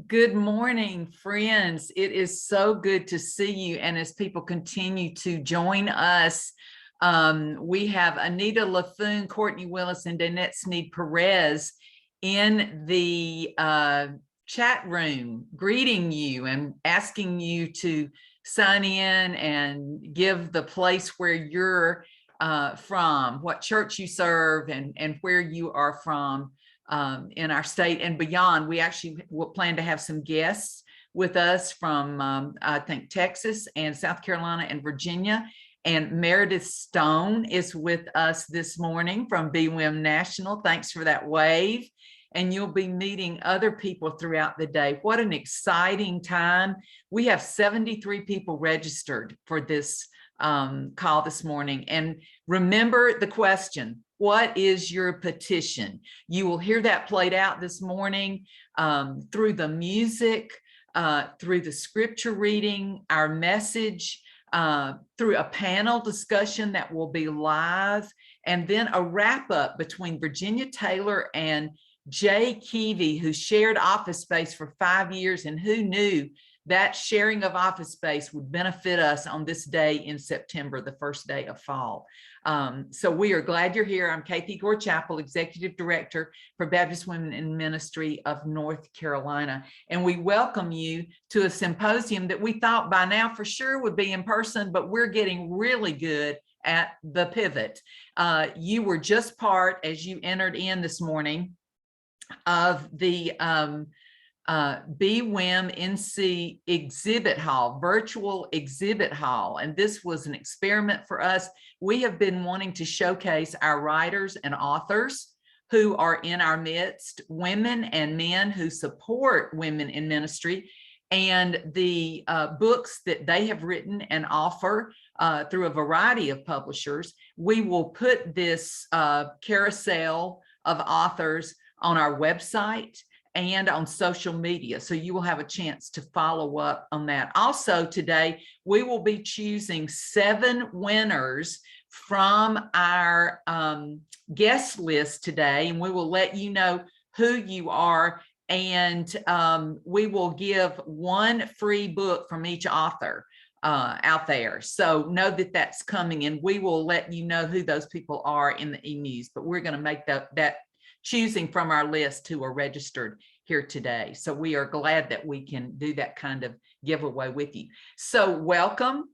Good morning, friends. It is so good to see you. And as people continue to join us, we have Anita LaFoon, Courtney Willis, and Danette Sneed-Perez in the chat room, greeting you and asking you to sign in and give the place where you're from, what church you serve, and where you are from. In our state and beyond. We actually will plan to have some guests with us from, I think, Texas and South Carolina and Virginia. And Meredith Stone is with us this morning from BWIMNC National. Thanks for that wave. And you'll be meeting other people throughout the day. What an exciting time. We have 73 people registered for this call this morning. And remember the question, what is your petition? You will hear that played out this morning through the music, through the scripture reading, our message, through a panel discussion that will be live, and then a wrap up between Virginia Taylor and Jay Keevy, who shared office space for 5 years, and who knew that sharing of office space would benefit us on this day in September, the first day of fall. So we are glad you're here. I'm Kathy Gore Chapel, Executive Director for Baptist Women in Ministry of North Carolina. And we welcome you to a symposium that we thought by now for sure would be in person, but we're getting really good at the pivot. You were just part, as you entered in this morning, of the BWIMNC exhibit hall, virtual exhibit hall. And this was an experiment for us. We have been wanting to showcase our writers and authors who are in our midst, women and men who support women in ministry, and the books that they have written and offer through a variety of publishers. We will put this carousel of authors on our website and on social media, so you will have a chance to follow up on that. Also today, we will be choosing 7 winners from our guest list today, and we will let you know who you are, and we will give 1 free book from each author out there. So know that that's coming, and we will let you know who those people are in the e-news, but we're going to make that choosing from our list who are registered here today. So we are glad that we can do that kind of giveaway with you. So welcome.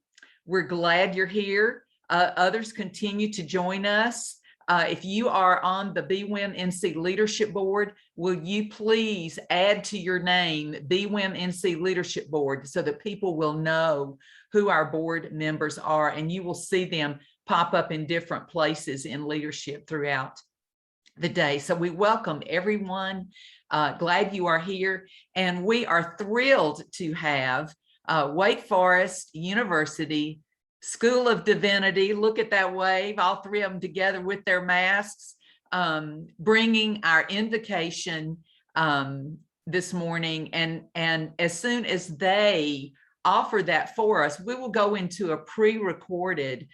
We're glad you're here. Others continue to join us. If you are on the BWIMNC Leadership Board, will you please add to your name BWIMNC Leadership Board so that people will know who our board members are, and you will see them pop up in different places in leadership throughout the day. So we welcome everyone. Glad you are here. And we are thrilled to have Wake Forest University School of Divinity. Look at that wave, all 3 of them together with their masks, bringing our invocation this morning. And as soon as they offer that for us, we will go into a pre-recorded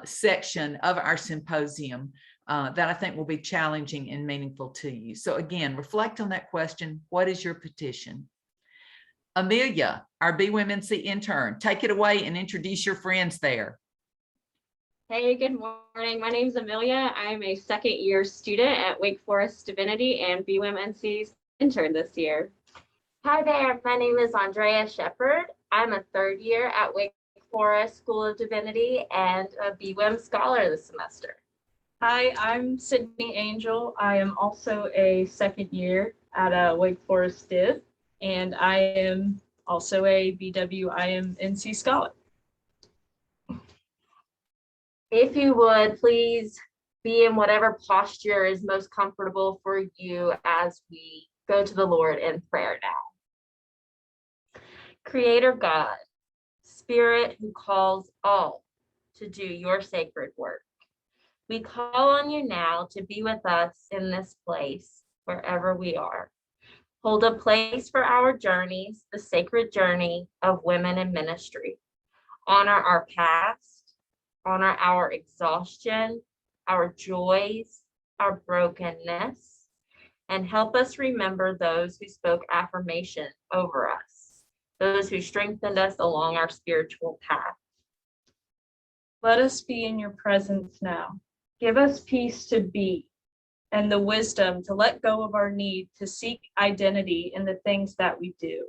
section of our symposium that I think will be challenging and meaningful to you. So again, reflect on that question. What is your petition? Amelia, our BWIMNC intern, take it away and introduce your friends there. Hey, good morning. My name is Amelia. I'm a 2nd year student at Wake Forest Divinity and BWIMNC's intern this year. Hi there, my name is Andrea Shepard. I'm a 3rd year at Wake Forest School of Divinity and a BWIM scholar this semester. Hi, I'm Sydney Angel. I am also a 2nd year at Wake Forest Div, and I am also a BWIMNC scholar. If you would, please be in whatever posture is most comfortable for you as we go to the Lord in prayer now. Creator God, Spirit who calls all to do your sacred work, we call on you now to be with us in this place, wherever we are. Hold a place for our journeys, the sacred journey of women in ministry. Honor our past, honor our exhaustion, our joys, our brokenness, and help us remember those who spoke affirmation over us, those who strengthened us along our spiritual path. Let us be in your presence now. Give us peace to be and the wisdom to let go of our need to seek identity in the things that we do.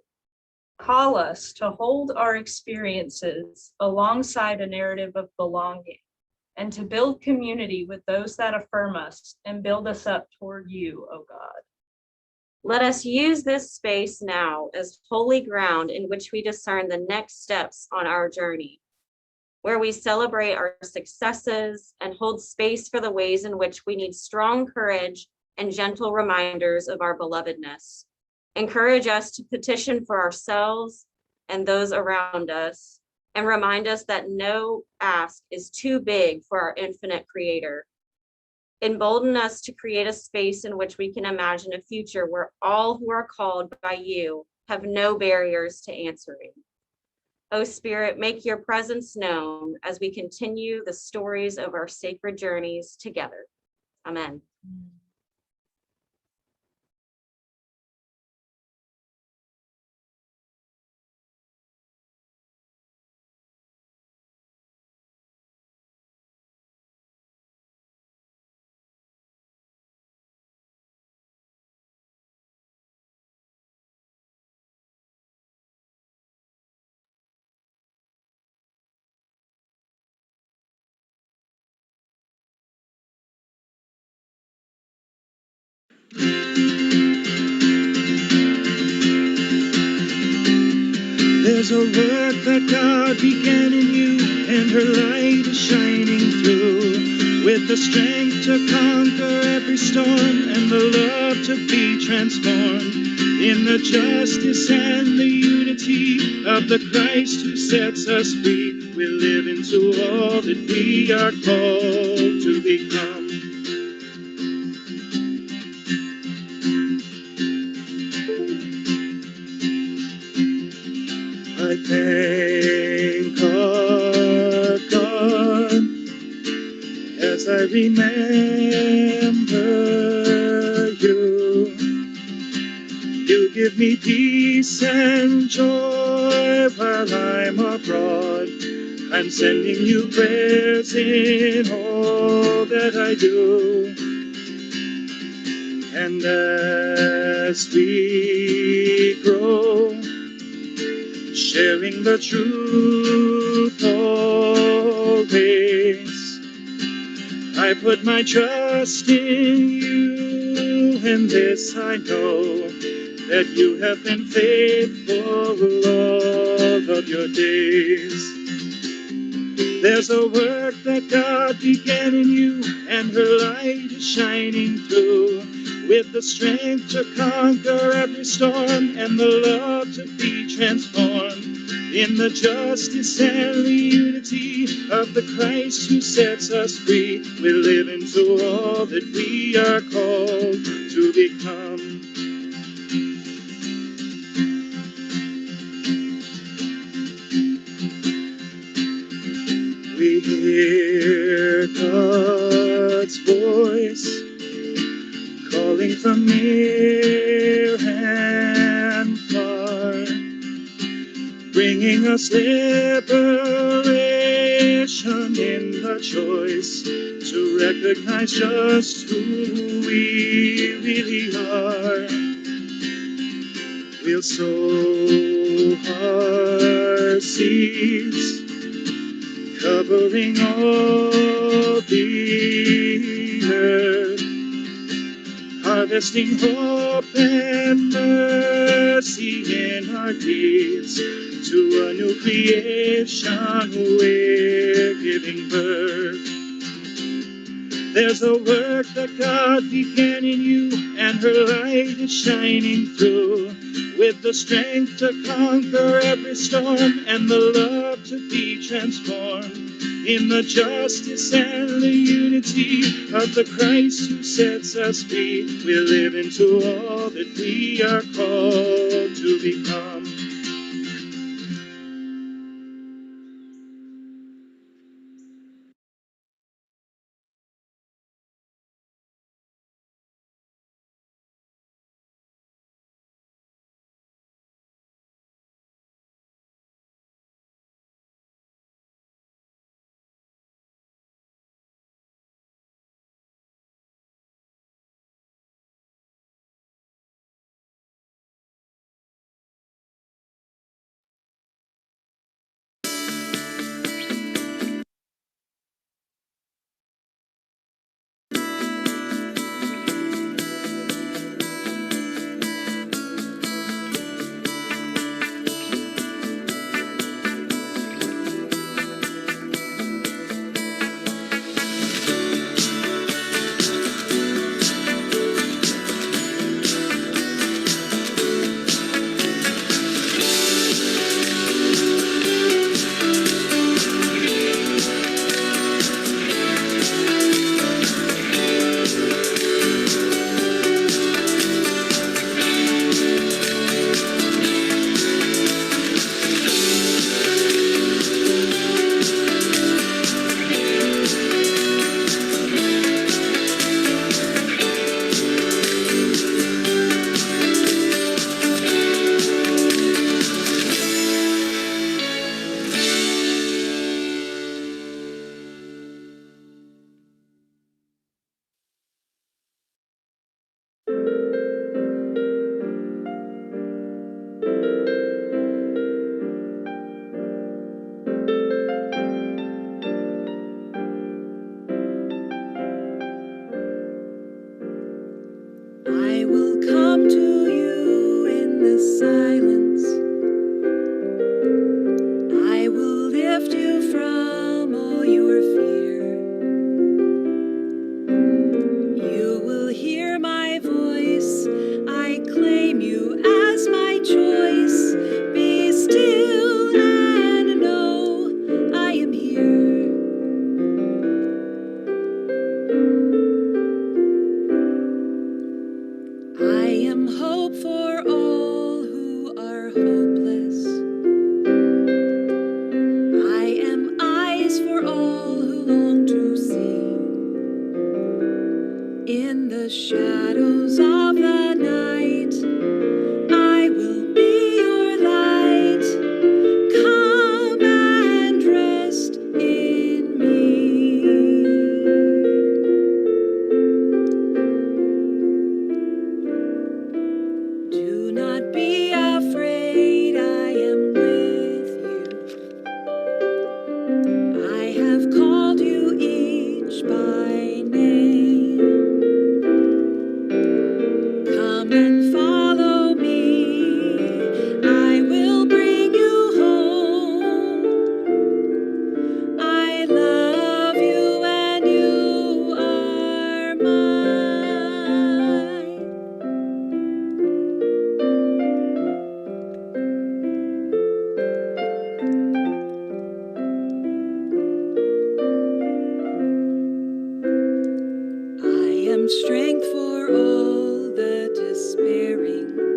Call us to hold our experiences alongside a narrative of belonging and to build community with those that affirm us and build us up toward you, O God. Let us use this space now as holy ground in which we discern the next steps on our journey, where we celebrate our successes and hold space for the ways in which we need strong courage and gentle reminders of our belovedness. Encourage us to petition for ourselves and those around us, and remind us that no ask is too big for our infinite Creator. Embolden us to create a space in which we can imagine a future where all who are called by you have no barriers to answering. O Spirit, make your presence known as we continue the stories of our sacred journeys together. Amen. There's a work that God began in you, and her light is shining through, with the strength to conquer every storm and the love to be transformed, in the justice and the unity of the Christ who sets us free. We live into all that we are called to become. I thank our God as I remember you. You give me peace and joy while I'm abroad. I'm sending you prayers in all that I do. And as we grow, sharing the truth always, I put my trust in you, and this I know, that you have been faithful all of your days. There's a work that God began in you, and her light is shining through, with the strength to conquer every storm and the love to be transformed, in the justice and the unity of the Christ who sets us free. We live into all that we are called to become. We hear God's voice calling from near and far, bringing us liberation in the choice to recognize just who we really are. We'll sow our seeds, covering all the earth, harvesting hope and mercy in our deeds, to a new creation we're giving birth. There's a work that God began in you, and her light is shining through, with the strength to conquer every storm and the love to be transformed, in the justice and the unity of the Christ who sets us free. We live into all that we are called to become. in the silence. I will lift you from all your fear. You will hear my voice. I claim you as my choice. Be still and know I am here. I am hope for all who are hopeless. I am eyes for all who long to see. In the shadows of the night, I will be your light. Come and rest in me. Do not be afraid, I am with you. I have called you each by name. Come and follow me. I will bring you home. I love you and you are mine. I am strength for all the despairing,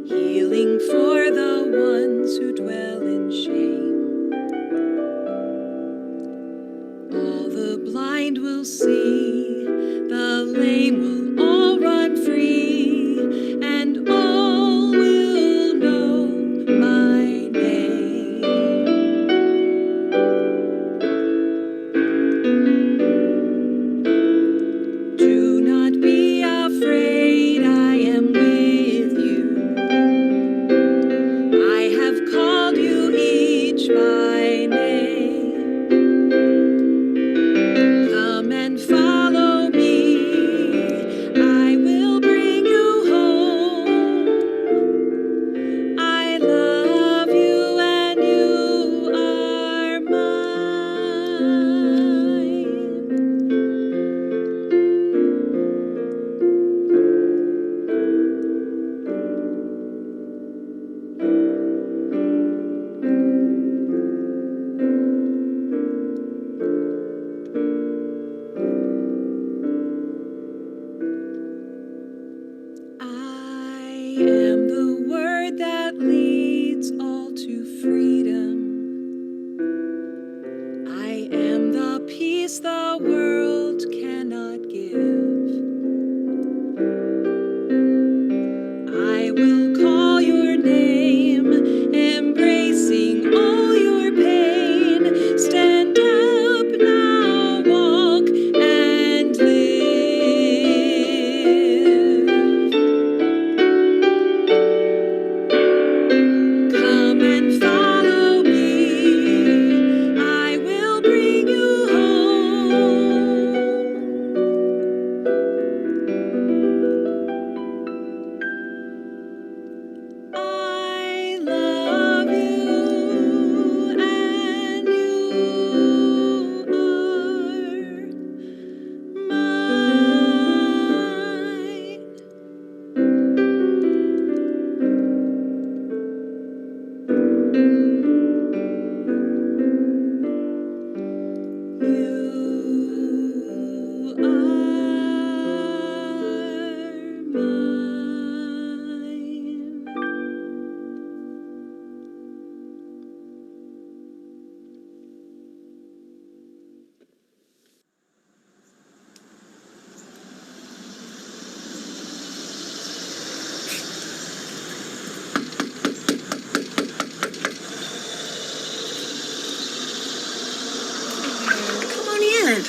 healing for the ones who dwell in shame. All the blind will see, the lame will all run free, and all will know my name. Do not be afraid, I am with you. I have called you each by name. Come and follow me. I will bring you home. I love you and you are mine. I am the word that leads all to freedom. I am the peace the world cannot give. I will call your name, embracing all your pain. Stand up now, walk and live. Come and follow me. I will bring you home. I love you and you are mine. You are Come on in.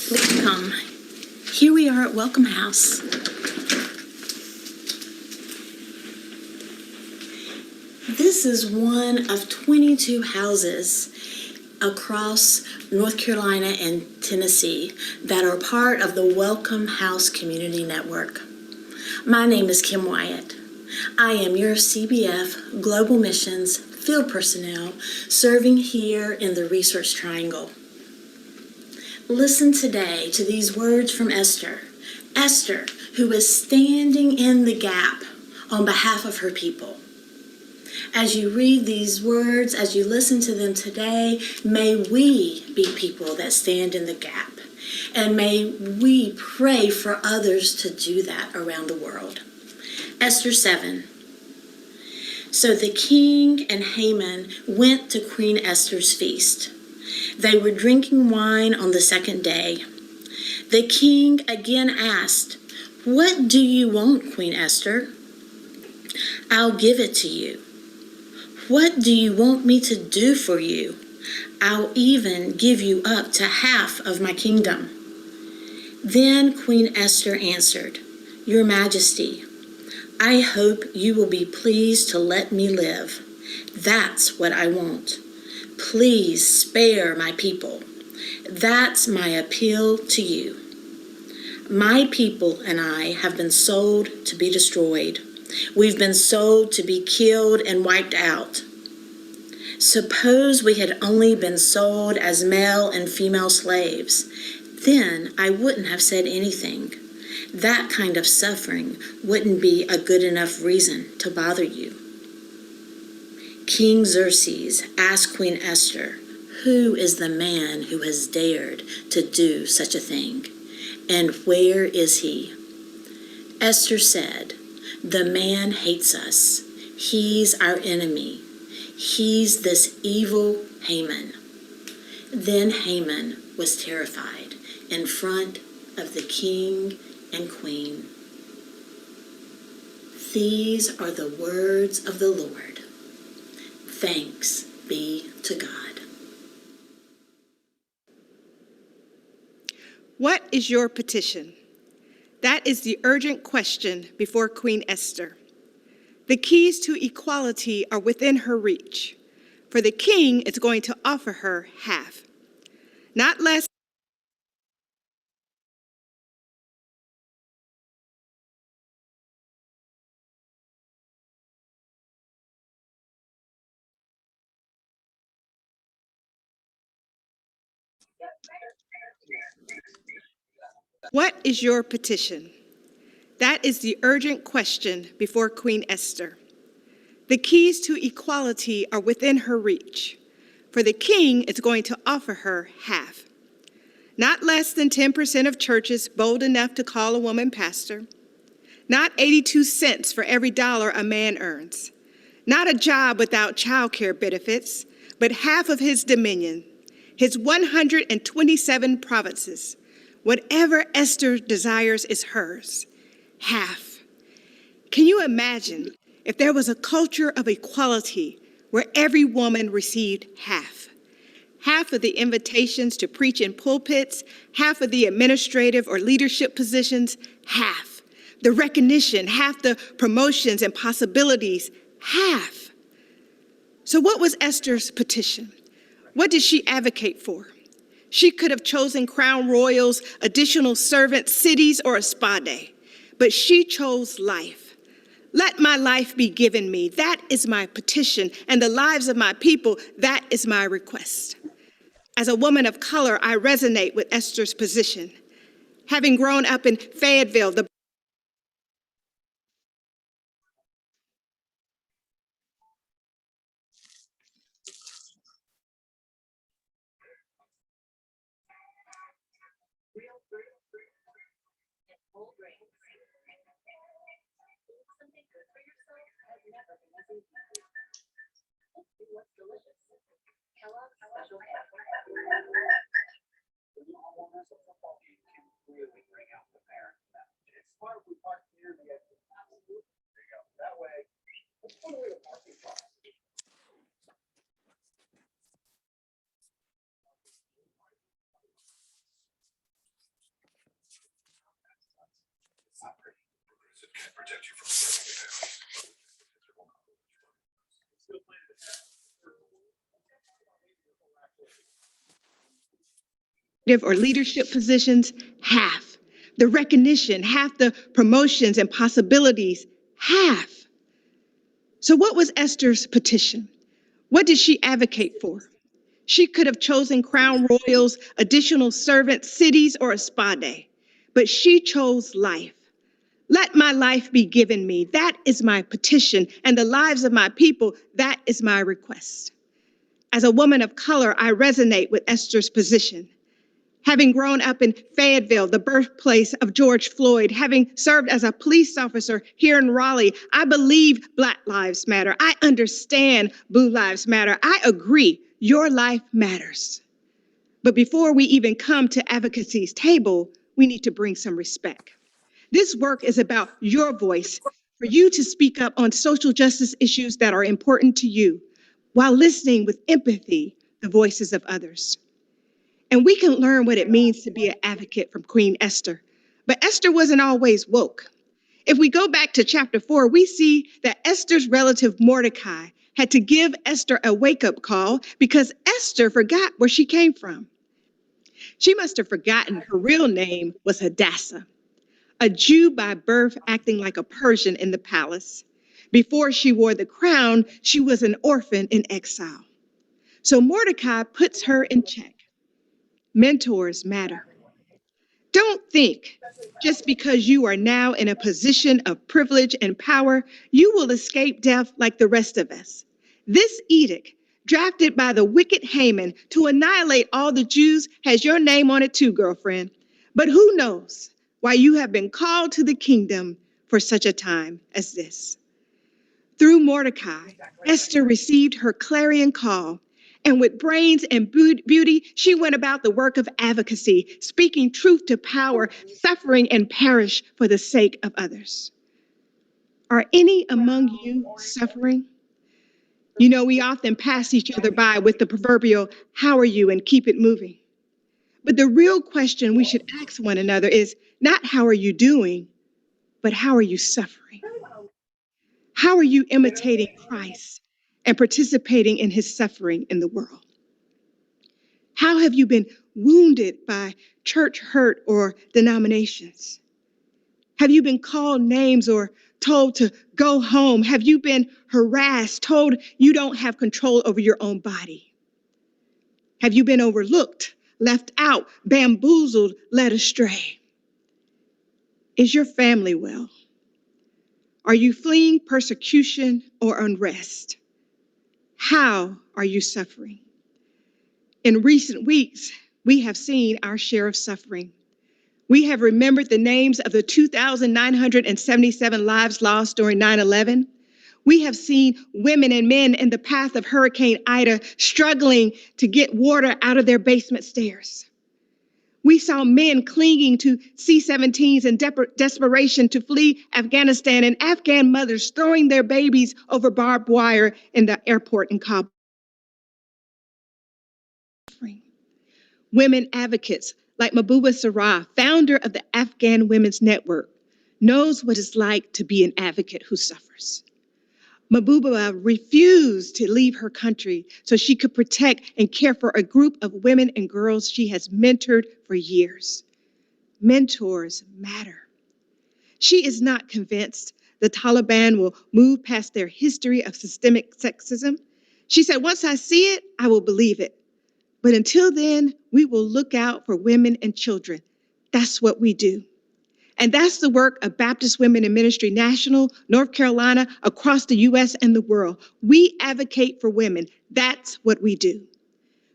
Please come. Here we are at Welcome House. This is one of 22 houses across North Carolina and Tennessee that are part of the Welcome House Community Network. My name is Kim Wyatt. I am your CBF Global Missions field personnel serving here in the Research Triangle. Listen today to these words from Esther. Esther, who is standing in the gap on behalf of her people. As you read these words, as you listen to them today, may we be people that stand in the gap. And may we pray for others to do that around the world. Esther 7. So the king and Haman went to Queen Esther's feast. They were drinking wine on the second day. The king again asked, "What do you want, Queen Esther? I'll give it to you. What do you want me to do for you? I'll even give you up to half of my kingdom." Then Queen Esther answered, "Your Majesty, I hope you will be pleased to let me live. That's what I want. Please spare my people. That's my appeal to you. My people and I have been sold to be destroyed. We've been sold to be killed and wiped out. Suppose we had only been sold as male and female slaves. Then I wouldn't have said anything. That kind of suffering wouldn't be a good enough reason to bother you." King Xerxes asked Queen Esther, "Who is the man who has dared to do such a thing? And where is he?" Esther said, "The man hates us. He's our enemy. He's this evil Haman." Then Haman was terrified in front of the king and queen. These are the words of the Lord. Thanks be to God. What is your petition? That is the urgent question before Queen Esther. The keys to equality are within her reach, for the king is going to offer her half, not less. What is your petition? That is the urgent question before Queen Esther. The keys to equality are within her reach, for the king is going to offer her half. Not less than 10% of churches bold enough to call a woman pastor. Not 82 cents for every dollar a man earns. Not a job without childcare benefits, but half of his dominion, his 127 provinces. Whatever Esther desires is hers. Half. Can you imagine if there was a culture of equality where every woman received half? Half of the invitations to preach in pulpits, half of the administrative or leadership positions, half. The recognition, half the promotions and possibilities, half. So what was Esther's petition? What did she advocate for? She could have chosen crown royals, additional servants, cities, or a spa day. But she chose life. Let my life be given me. That is my petition. And the lives of my people, that is my request. As a woman of color, I resonate with Esther's position. Having grown up in Fayetteville, the or leadership positions, half. The recognition, half the promotions and possibilities, half. So what was Esther's petition? What did she advocate for? She could have chosen crown royals, additional servants, cities, or a spa day, but she chose life. Let my life be given me. That is my petition, and the lives of my people, that is my request. As a woman of color, I resonate with Esther's position. Having grown up in Fayetteville, the birthplace of George Floyd, having served as a police officer here in Raleigh, I believe Black Lives Matter. I understand Blue Lives Matter. I agree, your life matters. But before we even come to advocacy's table, we need to bring some respect. This work is about your voice, for you to speak up on social justice issues that are important to you, while listening with empathy the voices of others. And we can learn what it means to be an advocate from Queen Esther. But Esther wasn't always woke. If we go back to chapter 4, we see that Esther's relative Mordecai had to give Esther a wake-up call because Esther forgot where she came from. She must have forgotten her real name was Hadassah, a Jew by birth acting like a Persian in the palace. Before she wore the crown, she was an orphan in exile. So Mordecai puts her in check. Mentors matter. Don't think just because you are now in a position of privilege and power, you will escape death like the rest of us. This edict, drafted by the wicked Haman to annihilate all the Jews, has your name on it too, girlfriend. But who knows why you have been called to the kingdom for such a time as this. Through Mordecai, Esther received her clarion call. And with brains and beauty, she went about the work of advocacy, speaking truth to power, suffering and perish for the sake of others. Are any among you suffering? You know, we often pass each other by with the proverbial, how are you, and keep it moving. But the real question we should ask one another is not how are you doing, but how are you suffering? How are you imitating Christ and participating in his suffering in the world? How have you been wounded by church hurt or denominations? Have you been called names or told to go home? Have you been harassed, told you don't have control over your own body? Have you been overlooked, left out, bamboozled, led astray? Is your family well? Are you fleeing persecution or unrest? How are you suffering? In recent weeks, we have seen our share of suffering. We have remembered the names of the 2,977 lives lost during 9/11. We have seen women and men in the path of Hurricane Ida struggling to get water out of their basement stairs. We saw men clinging to C-17s in desperation to flee Afghanistan, and Afghan mothers throwing their babies over barbed wire in the airport in Kabul. Women advocates like Mahbouba Sarah, founder of the Afghan Women's Network, knows what it's like to be an advocate who suffers. Mahbouba refused to leave her country so she could protect and care for a group of women and girls she has mentored for years. Mentors matter. She is not convinced the Taliban will move past their history of systemic sexism. She said, once I see it, I will believe it. But until then, we will look out for women and children. That's what we do. And that's the work of Baptist Women in Ministry National, North Carolina, across the U.S. and the world. We advocate for women. That's what we do.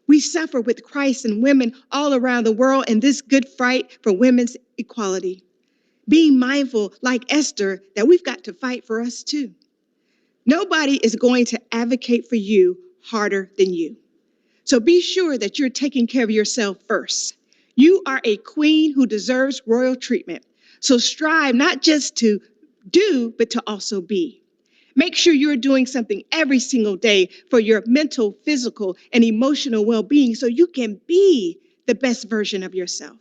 We suffer with Christ and women all around the world in this good fight for women's equality. Being mindful, like Esther, that we've got to fight for us too. Nobody is going to advocate for you harder than you. So be sure that you're taking care of yourself first. You are a queen who deserves royal treatment. So strive not just to do, but to also be. Make sure you're doing something every single day for your mental, physical, and emotional well-being so you can be the best version of yourself.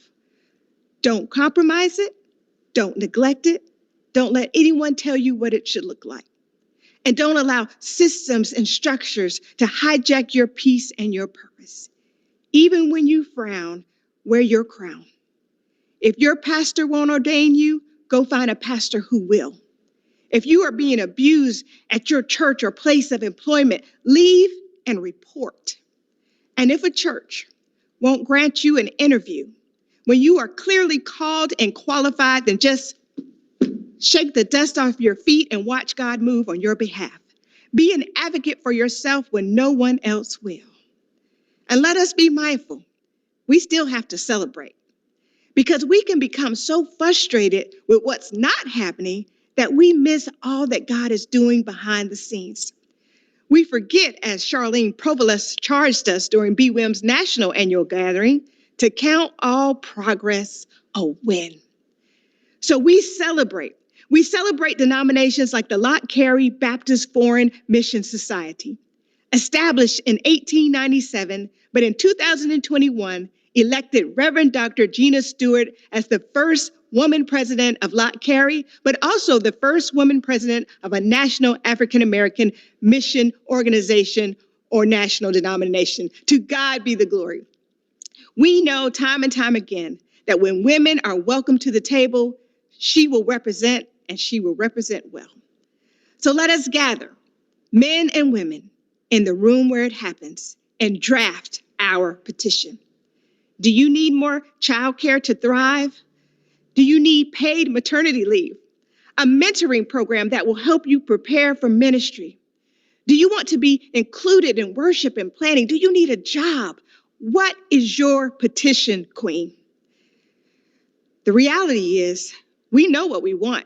Don't compromise it. Don't neglect it. Don't let anyone tell you what it should look like. And don't allow systems and structures to hijack your peace and your purpose. Even when you frown, wear your crown. If your pastor won't ordain you, go find a pastor who will. If you are being abused at your church or place of employment, leave and report. And if a church won't grant you an interview when you are clearly called and qualified, then just shake the dust off your feet and watch God move on your behalf. Be an advocate for yourself when no one else will. And let us be mindful, we still have to celebrate, because we can become so frustrated with what's not happening that we miss all that God is doing behind the scenes. We forget, as Charlene Provost charged us during BWIMNC's national annual gathering, to count all progress a win. So we celebrate. We celebrate denominations like the Lot Carey Baptist Foreign Mission Society, established in 1897, but in 2021, elected Reverend Dr. Gina Stewart as the first woman president of Lot Carey, but also the first woman president of a national African-American mission organization or national denomination. To God be the glory. We know time and time again that when women are welcome to the table, she will represent, and she will represent well. So let us gather, men and women, in the room where it happens and draft our petition. Do you need more childcare to thrive? Do you need paid maternity leave? A mentoring program that will help you prepare for ministry? Do you want to be included in worship and planning? Do you need a job? What is your petition, Queen? The reality is, we know what we want.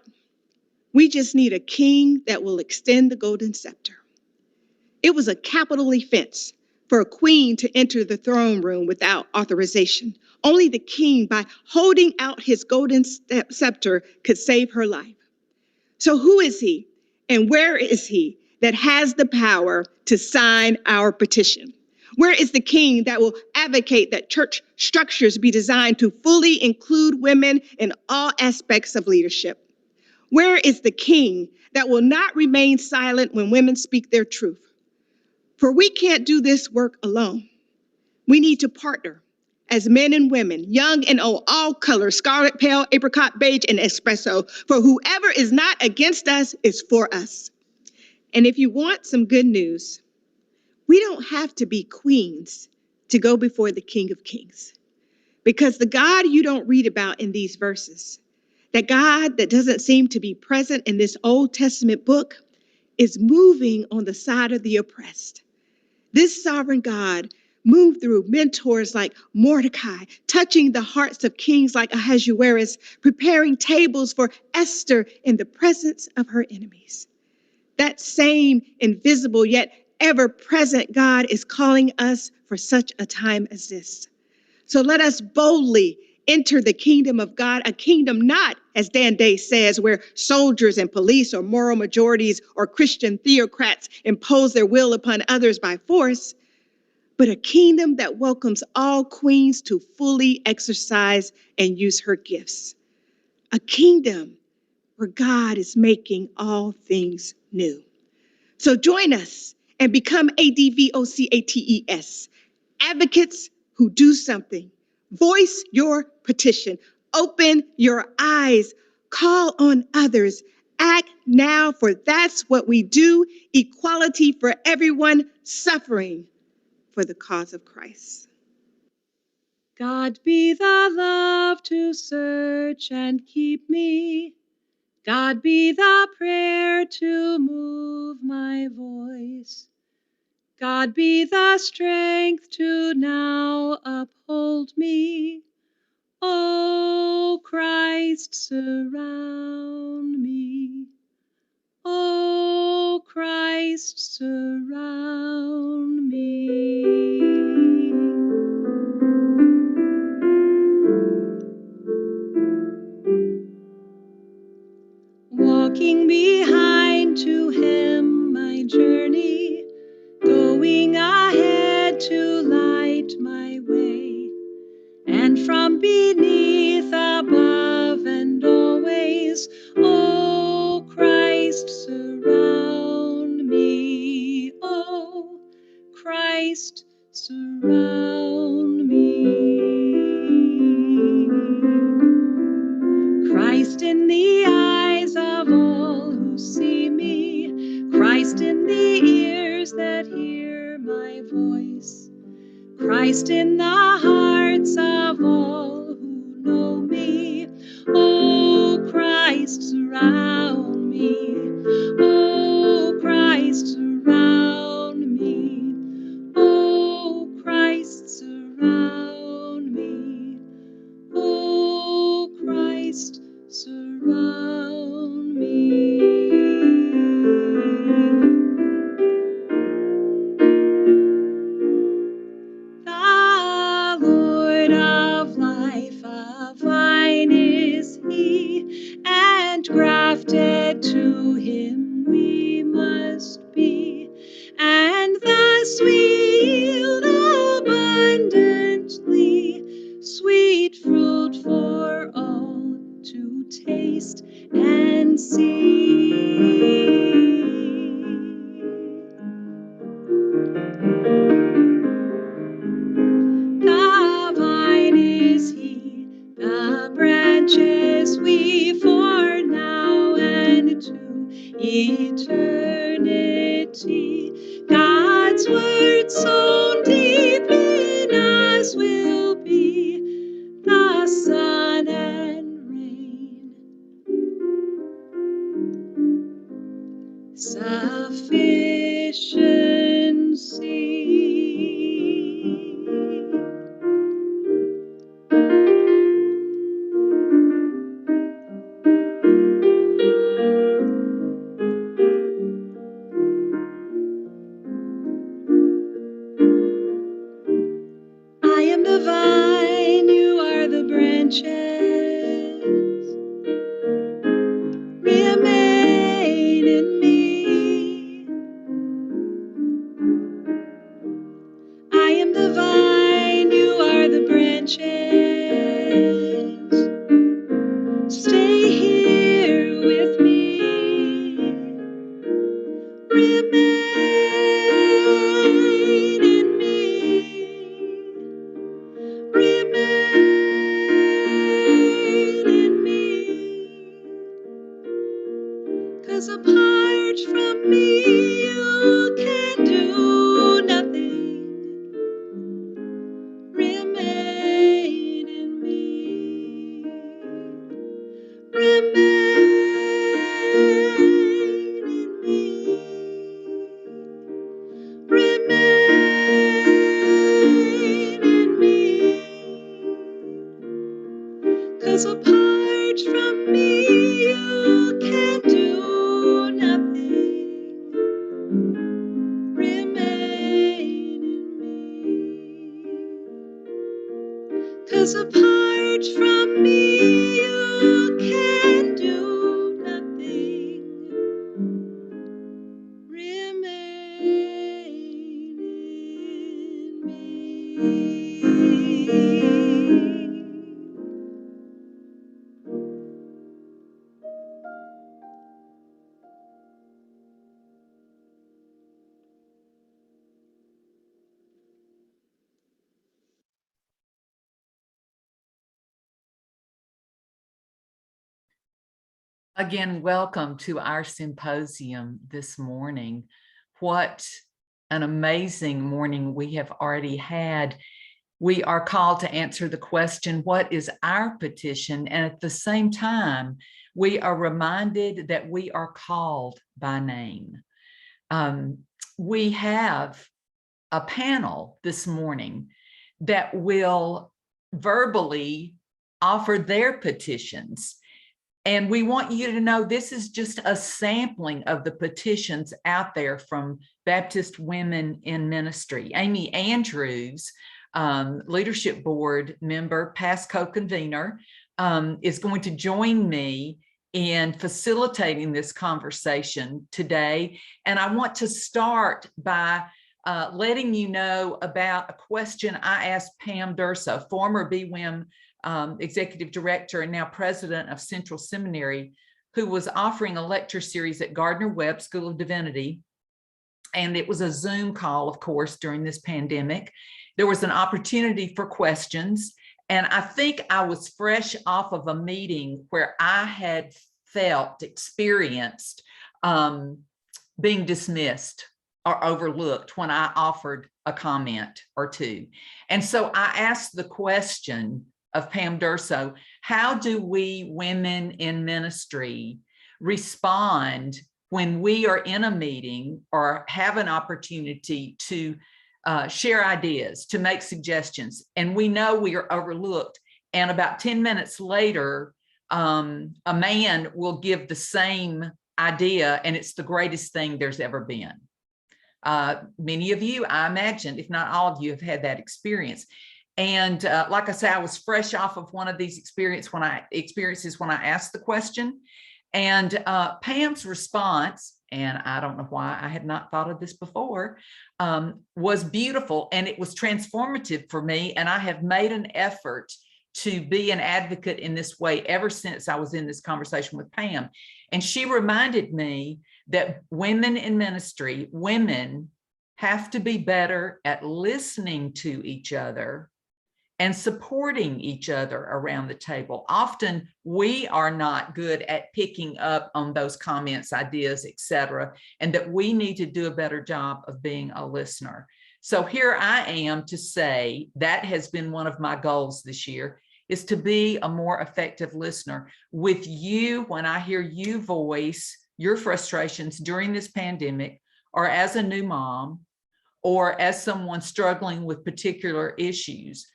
We just need a king that will extend the golden scepter. It was a capital offense for a queen to enter the throne room without authorization. Only the king, by holding out his golden scepter, could save her life. So who is he and where is he that has the power to sign our petition? Where is the king that will advocate that church structures be designed to fully include women in all aspects of leadership? Where is the king that will not remain silent when women speak their truth? For we can't do this work alone. We need to partner as men and women, young and old, all colors, scarlet, pale, apricot, beige, and espresso. For whoever is not against us is for us. And if you want some good news, we don't have to be queens to go before the King of Kings. Because the God you don't read about in these verses, that God that doesn't seem to be present in this Old Testament book, is moving on the side of the oppressed. This sovereign God moved through mentors like Mordecai, touching the hearts of kings like Ahasuerus, preparing tables for Esther in the presence of her enemies. That same invisible yet ever-present God is calling us for such a time as this. So let us boldly enter the kingdom of God, a kingdom not, as Dan Day says, where soldiers and police or moral majorities or Christian theocrats impose their will upon others by force, but a kingdom that welcomes all queens to fully exercise and use her gifts. A kingdom where God is making all things new. So join us and become ADVOCATES, advocates who do something. Voice your petition. Open your eyes. Call on others. Act now, for that's what we do. Equality for everyone, suffering for the cause of Christ. God be the love to search and keep me. God be the prayer to move my voice. God be the strength to now uphold me. O Christ, surround me. O Christ, surround me. Walking behind to him my journey, going ahead to light my way, and from beneath, above, and always, O Christ, surround me. O Christ, surround Christ in the hearts of all who know me. Oh, Christ, surround me. Oh, Christ, surround me. Oh, Christ, surround me. Oh, Christ, surround me. The Lord of life, a vine is he, and grafted to him we must be, and thus we yield abundantly sweet fruit for all to taste and see. The vine is he, the branches we, for now and to eternity. God's word sown deep in us will be the sun and rain. Sufficiency. I am the vine, you are the branches. Remain in me. I am the vine, you are the branches. Stay here with me. Remain in me. Remain in me. 'Cause apart from me, you can do nothing. Remain in me. Remain in me. Remain in me. 'Cause apart from me, you can do nothing. Remain in me. 'Cause apart from me, you can do nothing. Remain in me. Again, welcome to our symposium this morning. What an amazing morning we have already had. We are called to answer the question, what is our petition? And at the same time, we are reminded that we are called by name. We have a panel this morning that will verbally offer their petitions. And we want you to know this is just a sampling of the petitions out there from Baptist Women in Ministry. Amy Andrews, leadership board member, past co-convener, is going to join me in facilitating this conversation today. And I want to start by letting you know about a question I asked Pam Durso, former BWIMNC executive director and now president of Central Seminary, who was offering a lecture series at Gardner-Webb School of Divinity. And it was a Zoom call, of course, during this pandemic. There was an opportunity for questions. And I think I was fresh off of a meeting where I had experienced being dismissed or overlooked when I offered a comment or two. And so I asked the question of Pam Durso, how do we women in ministry respond when we are in a meeting or have an opportunity to share ideas, to make suggestions, and we know we are overlooked, and about 10 minutes later, a man will give the same idea and it's the greatest thing there's ever been. Many of you, I imagine, if not all of you, have had that experience. And like I say, I was fresh off of one of these experiences when I asked the question. And Pam's response, and I don't know why I had not thought of this before, was beautiful, and it was transformative for me. And I have made an effort to be an advocate in this way ever since I was in this conversation with Pam. And she reminded me that women in ministry, women have to be better at listening to each other and supporting each other around the table. Often we are not good at picking up on those comments, ideas, etc., and that we need to do a better job of being a listener. So here I am to say that has been one of my goals this year, is to be a more effective listener with you when I hear you voice your frustrations during this pandemic, or as a new mom, or as someone struggling with particular issues.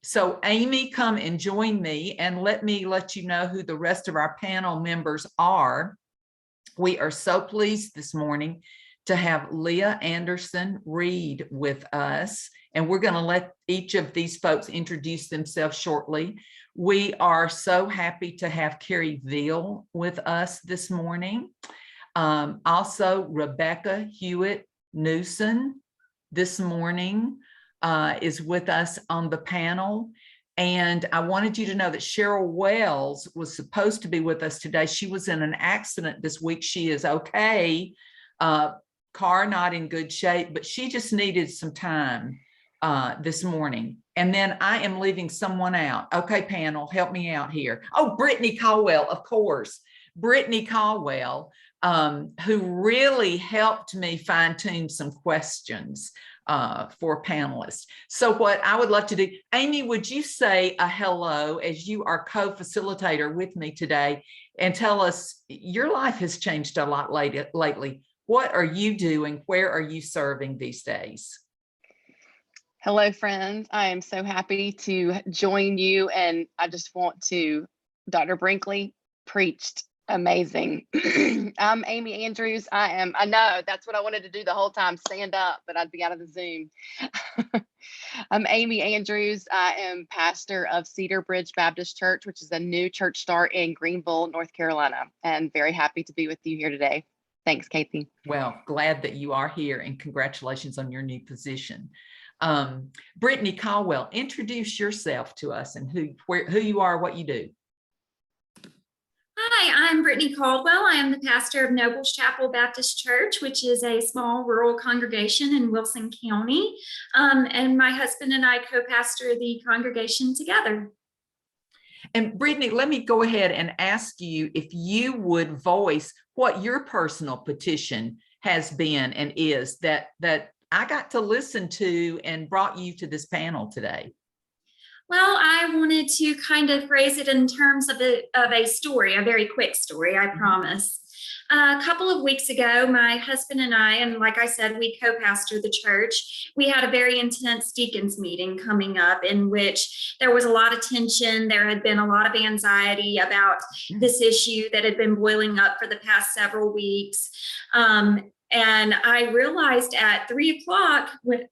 So Amy, come and join me, and let me let you know who the rest of our panel members are. We are so pleased this morning to have Leah Anderson Reed with us, and we're going to let each of these folks introduce themselves shortly. We are so happy to have Carrie Veal with us this morning. Also, Rebecca Hewitt Newson this morning is with us on the panel. And I wanted you to know that Cheryl Wells was supposed to be with us today. She was in an accident this week. She is okay. Car not in good shape, but she just needed some time this morning. And then I am leaving someone out. Okay, panel, help me out here. Oh, Brittany Caldwell, of course. Brittany Caldwell, who really helped me fine-tune some questions for panelists. So what I would love to do, Amy, would you say a hello as you are co-facilitator with me today, and tell us, your life has changed a lot lately. What are you doing? Where are you serving these days? Hello, friends. I am so happy to join you. And I just want to, Dr. Brinkley preached amazing. I'm Amy Andrews. I know that's what I wanted to do the whole time, stand up, but I'd be out of the Zoom. I'm Amy Andrews. I am pastor of Cedar Bridge Baptist Church, which is a new church start in Greenville, North Carolina, and very happy to be with you here today. Thanks, Kathy. Well, glad that you are here, and congratulations on your new position. Brittany Caldwell, introduce yourself to us and who you are, what you do. Hi, I'm Brittany Caldwell. I am the pastor of Nobles Chapel Baptist Church, which is a small rural congregation in Wilson County. And my husband and I co-pastor the congregation together. And Brittany, let me go ahead and ask you if you would voice what your personal petition has been and is that I got to listen to and brought you to this panel today. Well, I wanted to kind of phrase it in terms of a story, a very quick story, I promise. A couple of weeks ago, my husband and I, and like I said, we co-pastor the church. We had a very intense deacons meeting coming up in which there was a lot of tension. There had been a lot of anxiety about this issue that had been boiling up for the past several weeks. And I realized at 3 o'clock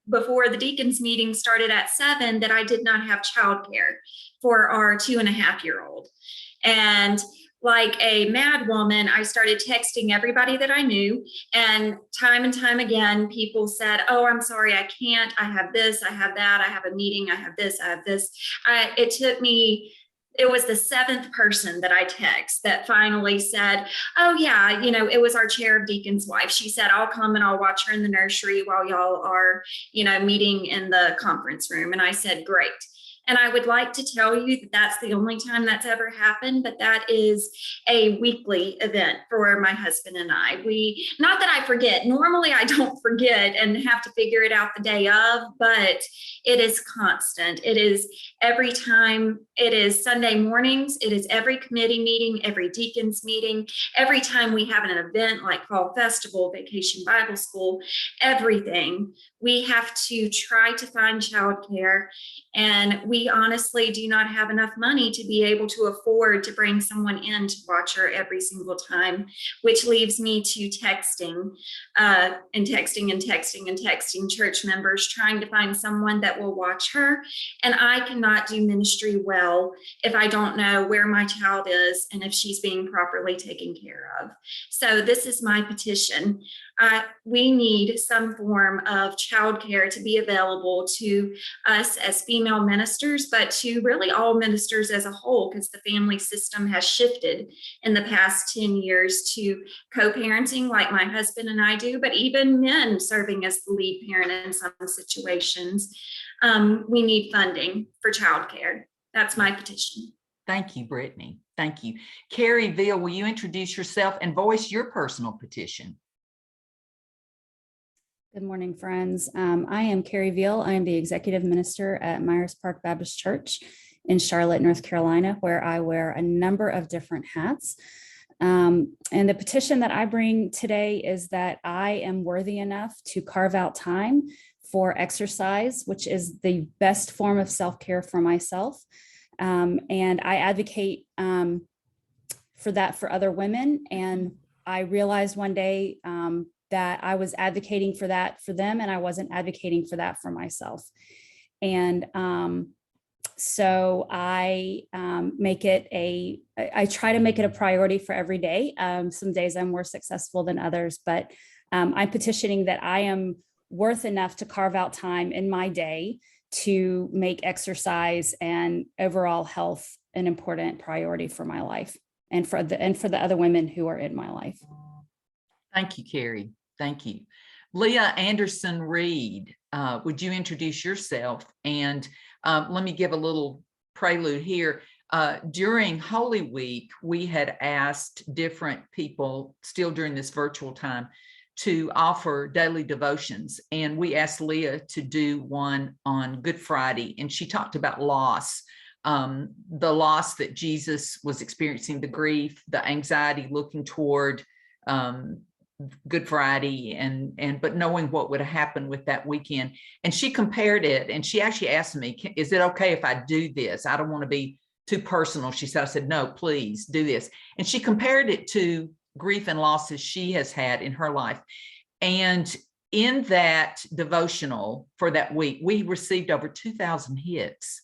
before the deacons meeting started at 7 that I did not have childcare for our 2.5-year-old. And like a mad woman, I started texting everybody that I knew, and time again, people said, oh, I'm sorry, I can't, I have this, I have that, I have a meeting, I have this, I have this. It took me, it was the 7th person that I text that finally said, oh yeah, you know, it was our chair of deacon's wife. She said, I'll come and I'll watch her in the nursery while y'all are, you know, meeting in the conference room. And I said, great. And I would like to tell you that that's the only time that's ever happened, but that is a weekly event for my husband and I. Not that I forget, normally I don't forget and have to figure it out the day of, but it is constant. It is every time, it is Sunday mornings, it is every committee meeting, every deacons meeting, every time we have an event like Fall Festival, Vacation Bible School, everything. We have to try to find childcare, and we honestly do not have enough money to be able to afford to bring someone in to watch her every single time, which leaves me to texting church members, trying to find someone that will watch her. And I cannot do ministry well if I don't know where my child is and if she's being properly taken care of. So this is my petition. We need some form of childcare to be available to us as female ministers, but to really all ministers as a whole, because the family system has shifted in the past 10 years to co-parenting like my husband and I do, but even men serving as the lead parent in some situations. We need funding for childcare. That's my petition. Thank you, Brittany. Thank you. Carrie Veal, will you introduce yourself and voice your personal petition? Good morning, friends. I am Carrie Veal. I am the executive minister at Myers Park Baptist Church in Charlotte, North Carolina, where I wear a number of different hats. And the petition that I bring today is that I am worthy enough to carve out time for exercise, which is the best form of self-care for myself. And I advocate for that for other women. And I realized one day that I was advocating for that for them, and I wasn't advocating for that for myself. And so I try to make it a priority for every day. Some days I'm more successful than others, but I'm petitioning that I am worth enough to carve out time in my day to make exercise and overall health an important priority for my life and for the other women who are in my life. Thank you, Carrie. Thank you. Leah Anderson Reed, would you introduce yourself? And let me give a little prelude here. During Holy Week, we had asked different people, still during this virtual time, to offer daily devotions. And we asked Leah to do one on Good Friday. And she talked about loss, the loss that Jesus was experiencing, the grief, the anxiety, looking toward Good Friday, but knowing what would happen with that weekend. And she compared it, and she actually asked me, is it okay if I do this? I don't want to be too personal. She said, I said, no, please do this. And she compared it to grief and losses she has had in her life. And in that devotional for that week, we received over 2,000 hits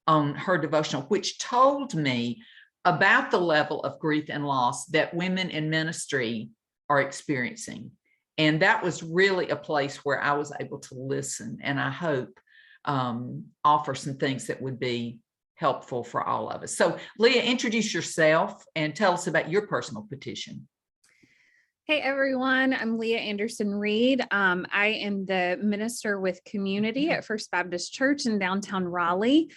on her devotional, which told me about the level of grief and loss that women in ministry are experiencing. And that was really a place where I was able to listen, and I hope offer some things that would be helpful for all of us. So Leah, introduce yourself and tell us about your personal petition. Hey everyone, I'm Leah Anderson Reed. I am the minister with community at First Baptist Church in downtown Raleigh.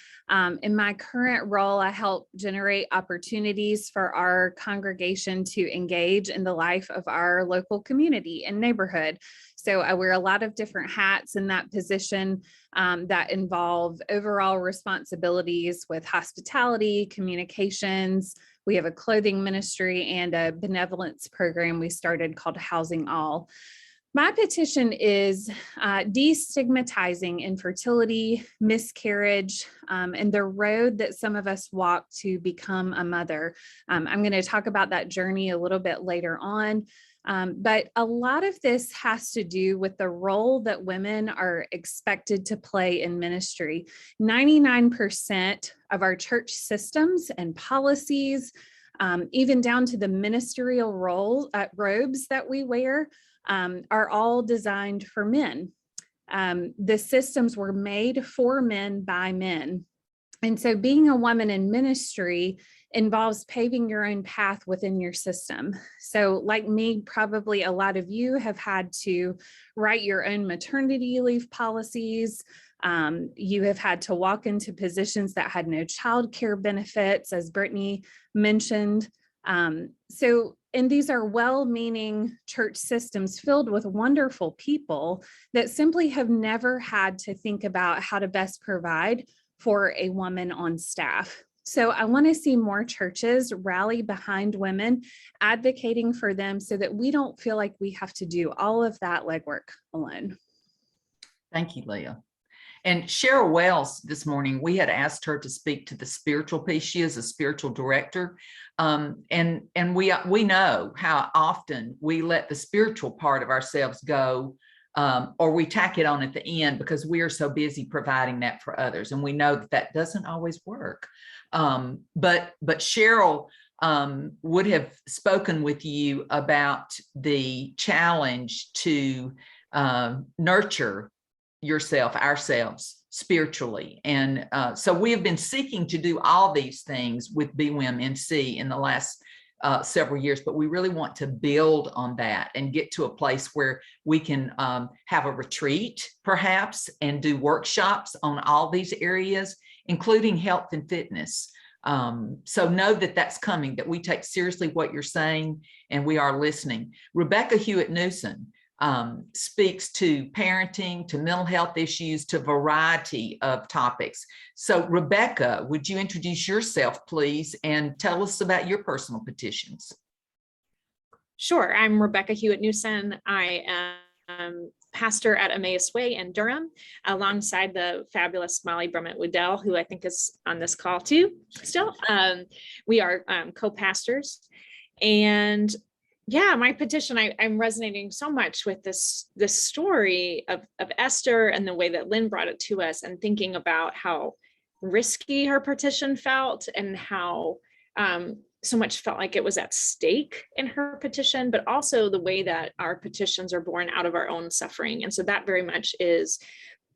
In my current role, I help generate opportunities for our congregation to engage in the life of our local community and neighborhood. So I wear a lot of different hats in that position that involve overall responsibilities with hospitality, communications. We have a clothing ministry and a benevolence program we started called Housing All. My petition is destigmatizing infertility, miscarriage, and the road that some of us walk to become a mother. I'm going to talk about that journey a little bit later on. But a lot of this has to do with the role that women are expected to play in ministry. 99% of our church systems and policies, even down to the ministerial robes that we wear, are all designed for men. The systems were made for men by men. And so being a woman in ministry involves paving your own path within your system. So like me, probably a lot of you have had to write your own maternity leave policies, You have had to walk into positions that had no childcare benefits, as Brittany mentioned. And these are well-meaning church systems filled with wonderful people that simply have never had to think about how to best provide for a woman on staff. So I want to see more churches rally behind women, advocating for them so that we don't feel like we have to do all of that legwork alone. Thank you, Leah. And Cheryl Wells, this morning, we had asked her to speak to the spiritual piece. She is a spiritual director. And we know how often we let the spiritual part of ourselves go, or we tack it on at the end because we are so busy providing that for others. And we know that that doesn't always work. But Cheryl would have spoken with you about the challenge to nurture ourselves spiritually. And so we have been seeking to do all these things with BWIMNC in the last several years, but we really want to build on that and get to a place where we can have a retreat perhaps and do workshops on all these areas, including health and fitness. So know that that's coming, that we take seriously what you're saying and we are listening. Rebecca Hewitt-Newson speaks to parenting, to mental health issues, to a variety of topics. So Rebecca, would you introduce yourself, please, and tell us about your personal petitions? Sure, I'm Rebecca Hewitt-Newson. I am pastor at Emmaus Way in Durham, alongside the fabulous Molly Brummett-Waddell, who I think is on this call too still. We are co-pastors. And yeah, my petition, I'm resonating so much with this story of Esther and the way that Lynn brought it to us, and thinking about how risky her petition felt and how so much felt like it was at stake in her petition, but also the way that our petitions are born out of our own suffering. And so that very much is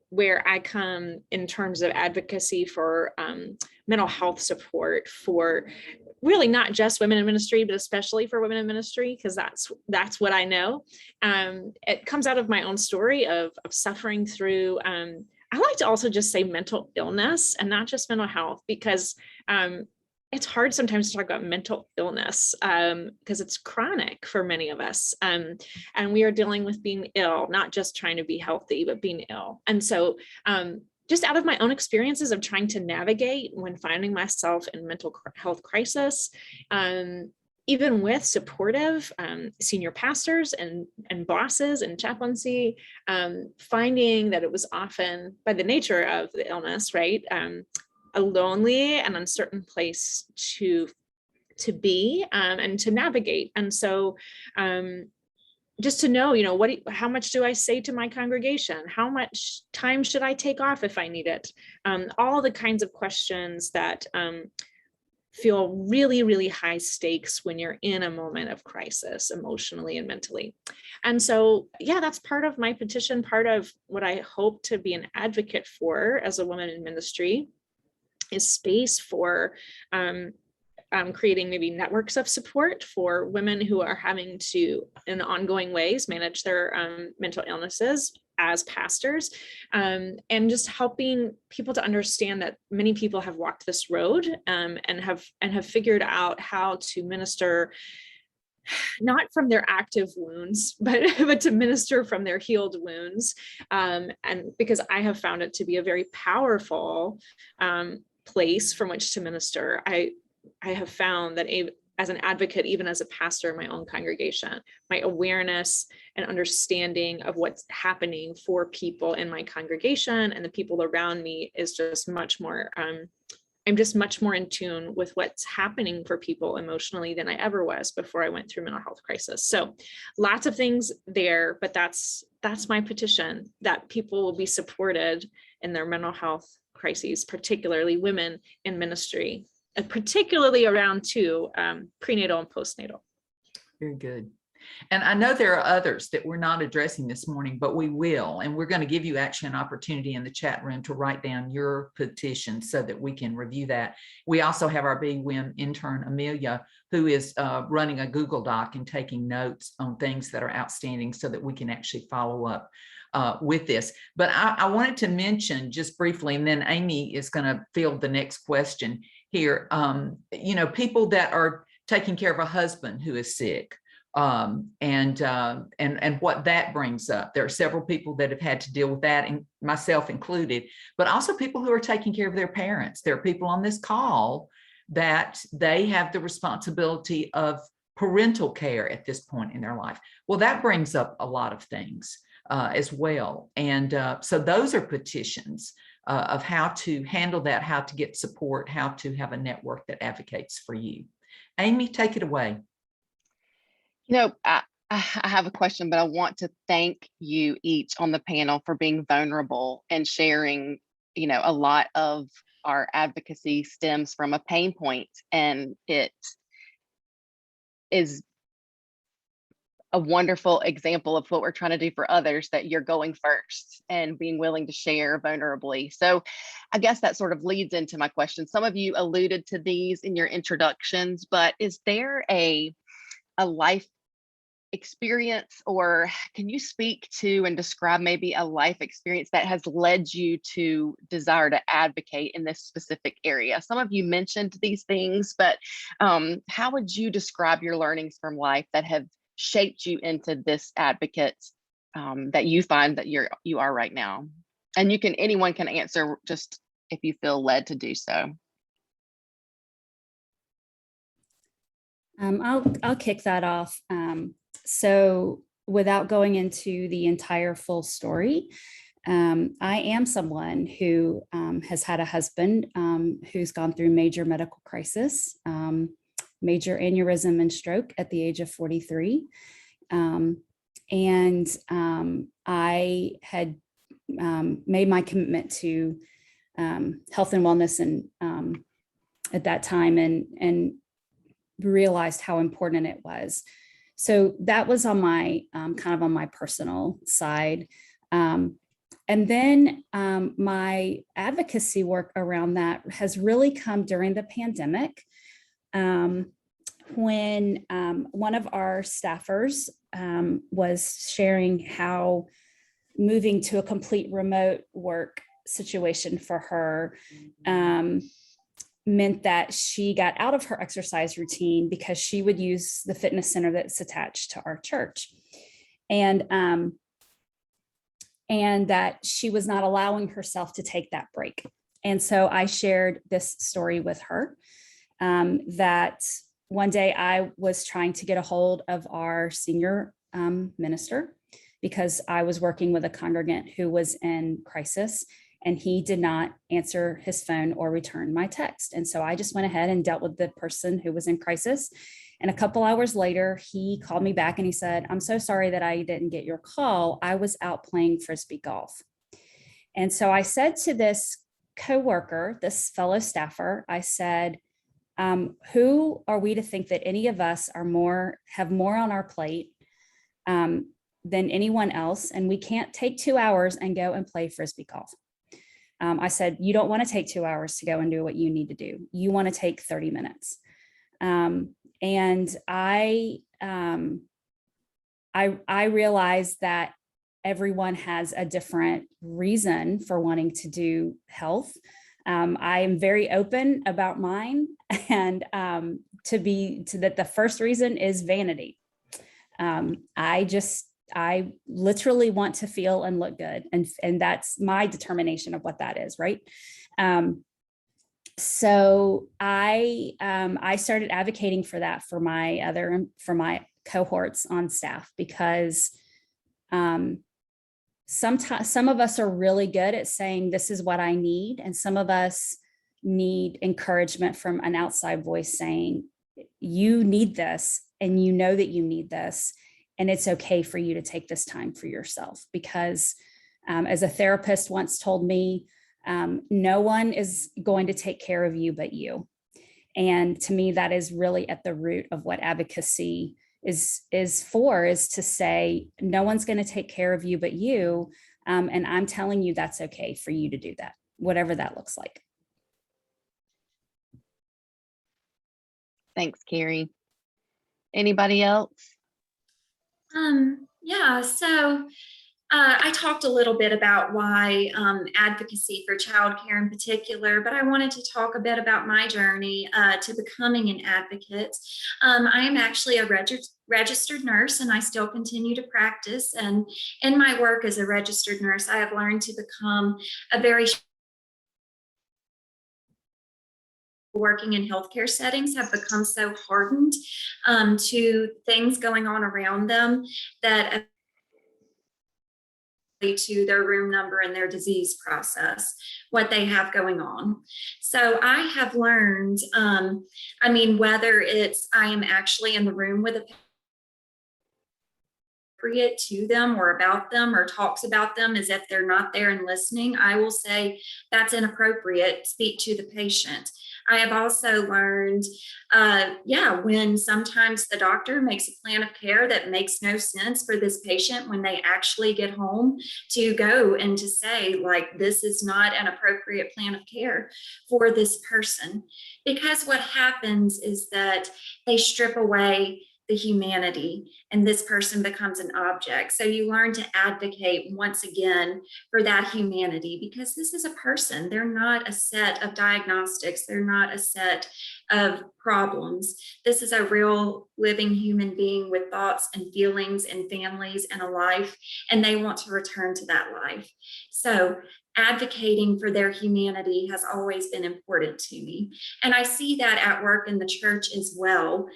where I come in terms of advocacy for mental health support for really not just women in ministry, but especially for women in ministry, because that's what I know. It comes out of my own story of suffering through, I like to also just say mental illness and not just mental health, because it's hard sometimes to talk about mental illness because it's chronic for many of us. And we are dealing with being ill, not just trying to be healthy, but being ill. And so just out of my own experiences of trying to navigate when finding myself in mental health crisis, even with supportive senior pastors and bosses and chaplaincy, finding that it was often by the nature of the illness, right? A lonely and uncertain place to be and to navigate. And so just to know, how much do I say to my congregation? How much time should I take off if I need it? All the kinds of questions that feel really, really high stakes when you're in a moment of crisis, emotionally and mentally. And so, yeah, that's part of my petition, part of what I hope to be an advocate for as a woman in ministry, is space for creating maybe networks of support for women who are having to, in ongoing ways, manage their mental illnesses as pastors, and just helping people to understand that many people have walked this road and have figured out how to minister, not from their active wounds, but to minister from their healed wounds. And because I have found it to be a very powerful place from which to minister. I have found that as an advocate, even as a pastor in my own congregation, my awareness and understanding of what's happening for people in my congregation and the people around me is just much more, I'm just much more in tune with what's happening for people emotionally than I ever was before I went through mental health crisis. So lots of things there, but that's my petition, that people will be supported in their mental health crises, particularly women in ministry, particularly around prenatal and postnatal. Very good. And I know there are others that we're not addressing this morning, but we will. And we're going to give you actually an opportunity in the chat room to write down your petition so that we can review that. We also have our BWIM intern, Amelia, who is running a Google Doc and taking notes on things that are outstanding so that we can actually follow up. with this. But I wanted to mention just briefly, and then Amy is going to field the next question here. You know, people that are taking care of a husband who is sick, and what that brings up. There are several people that have had to deal with that, and myself included, but also people who are taking care of their parents. There are people on this call that they have the responsibility of parental care at this point in their life. Well, that brings up a lot of things as well. And so those are petitions of how to handle that, how to get support, how to have a network that advocates for you. Amy, take it away. You know, I have a question, but I want to thank you each on the panel for being vulnerable and sharing, you know, a lot of our advocacy stems from a pain point, and it is a wonderful example of what we're trying to do for others, that you're going first and being willing to share vulnerably. So I guess that sort of leads into my question. Some of you alluded to these in your introductions, but is there a life experience, or can you speak to and describe maybe a life experience that has led you to desire to advocate in this specific area? Some of you mentioned these things, but how would you describe your learnings from life that have shaped you into this advocate that you find that you are right now? And anyone can answer just if you feel led to do so. I'll kick that off. So without going into the entire full story, I am someone who has had a husband who's gone through major medical crisis, major aneurysm and stroke at the age of 43. And I had made my commitment to health and wellness and at that time, and realized how important it was. So that was on my kind of on my personal side. And then my advocacy work around that has really come during the pandemic, when one of our staffers was sharing how moving to a complete remote work situation for her meant that she got out of her exercise routine because she would use the fitness center that's attached to our church. And that she was not allowing herself to take that break. And so I shared this story with her, that one day I was trying to get a hold of our senior minister because I was working with a congregant who was in crisis, and he did not answer his phone or return my text. And so I just went ahead and dealt with the person who was in crisis. And a couple hours later, he called me back and he said, "I'm so sorry that I didn't get your call. I was out playing Frisbee golf." And so I said to this coworker, this fellow staffer, I said, who are we to think that any of us have more on our plate than anyone else? And we can't take 2 hours and go and play Frisbee golf. I said, you don't want to take 2 hours to go and do what you need to do. You want to take 30 minutes. And I realized that everyone has a different reason for wanting to do health. I am very open about mine, and that the first reason is vanity. I literally want to feel and look good. And that's my determination of what that is, right? So I started advocating for that for my cohorts on staff, because sometimes some of us are really good at saying, this is what I need. And some of us need encouragement from an outside voice saying, you need this, and you know that you need this. And it's okay for you to take this time for yourself, because as a therapist once told me, no one is going to take care of you but you. And to me, that is really at the root of what advocacy is to say, no one's going to take care of you but you. And I'm telling you that's okay for you to do that, whatever that looks like. Thanks, Carrie. Anybody else? Yeah, so I talked a little bit about why advocacy for childcare in particular, but I wanted to talk a bit about my journey to becoming an advocate. I am actually a registered nurse, and I still continue to practice. And in my work as a registered nurse, I have learned to become a very working in healthcare settings have become so hardened to things going on around them that to their room number and their disease process, what they have going on. So I have learned, whether it's I am actually in the room with a appropriate to them or about them or talks about them as if they're not there and listening, I will say that's inappropriate. Speak to the patient. I have also learned, when sometimes the doctor makes a plan of care that makes no sense for this patient when they actually get home, to go and to say, like, this is not an appropriate plan of care for this person. Because what happens is that they strip away the humanity and this person becomes an object. So you learn to advocate once again for that humanity, because this is a person. They're not a set of diagnostics. They're not a set of problems. This is a real living human being with thoughts and feelings and families and a life, and they want to return to that life. So advocating for their humanity has always been important to me. And I see that at work in the church as well,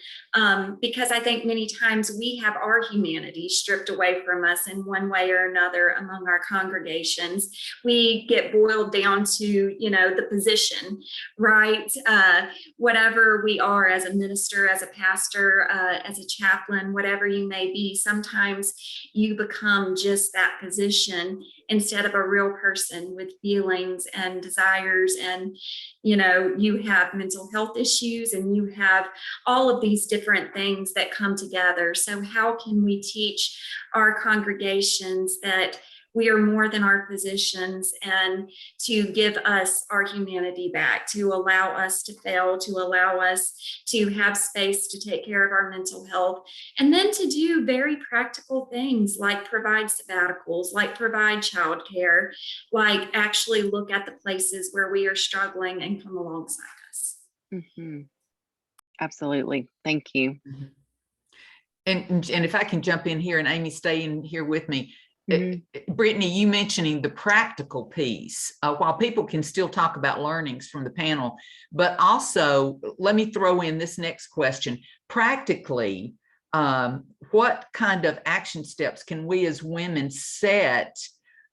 because I think many times we have our humanity stripped away from us in one way or another among our congregations. We get boiled down to, the position, right? Whatever we are as a minister, as a pastor, as a chaplain, whatever you may be, sometimes you become just that position instead of a real person with feelings and desires. And, you have mental health issues and you have all of these different things that come together. So how can we teach our congregations that we are more than our positions, and to give us our humanity back, to allow us to fail, to allow us to have space to take care of our mental health, and then to do very practical things like provide sabbaticals, like provide childcare, like actually look at the places where we are struggling and come alongside us. Mm-hmm. Absolutely. Thank you. And if I can jump in here, and Amy, stay in here with me. Mm-hmm. Brittany, you mentioning the practical piece, while people can still talk about learnings from the panel, but also let me throw in this next question. Practically, what kind of action steps can we as women set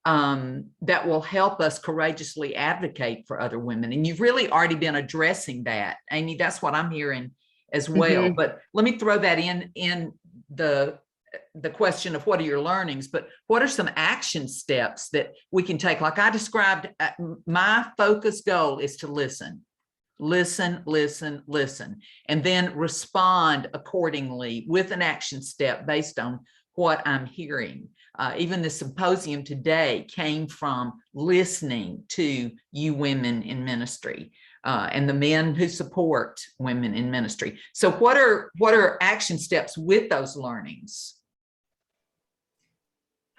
that will help us courageously advocate for other women? And you've really already been addressing that, Amy. That's what I'm hearing as well. Mm-hmm. But let me throw that in the question of what are your learnings, but what are some action steps that we can take? Like I described, my focus goal is to listen, and then respond accordingly with an action step based on what I'm hearing. Even the symposium today came from listening to you women in ministry. And the men who support women in ministry. So what are action steps with those learnings?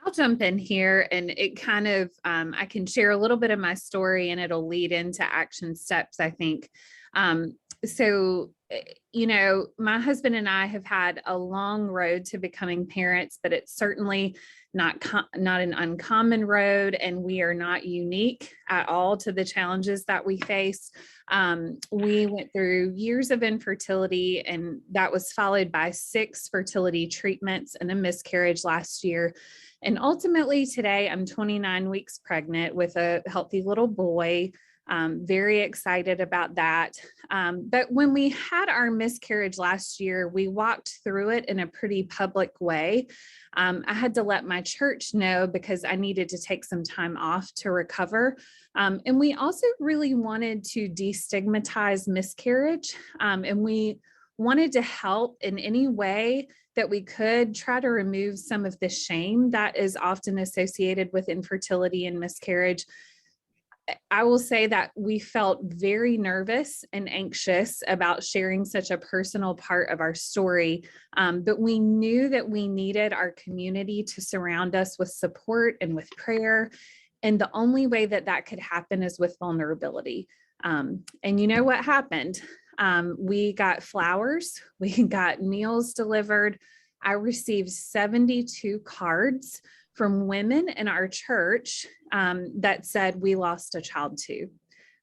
I'll jump in here, and it kind of, I can share a little bit of my story and it'll lead into action steps, I think. So, my husband and I have had a long road to becoming parents, but it's certainly not an uncommon road, and we are not unique at all to the challenges that we face. We went through years of infertility, and that was followed by 6 fertility treatments and a miscarriage last year. And ultimately today I'm 29 weeks pregnant with a healthy little boy. Very excited about that. But when we had our miscarriage last year, we walked through it in a pretty public way. I had to let my church know because I needed to take some time off to recover. And we also really wanted to destigmatize miscarriage. And we wanted to help in any way that we could try to remove some of the shame that is often associated with infertility and miscarriage. I will say that we felt very nervous and anxious about sharing such a personal part of our story, but we knew that we needed our community to surround us with support and with prayer. And the only way that that could happen is with vulnerability. And you know what happened? We got flowers, we got meals delivered. I received 72 cards from women in our church that said we lost a child too.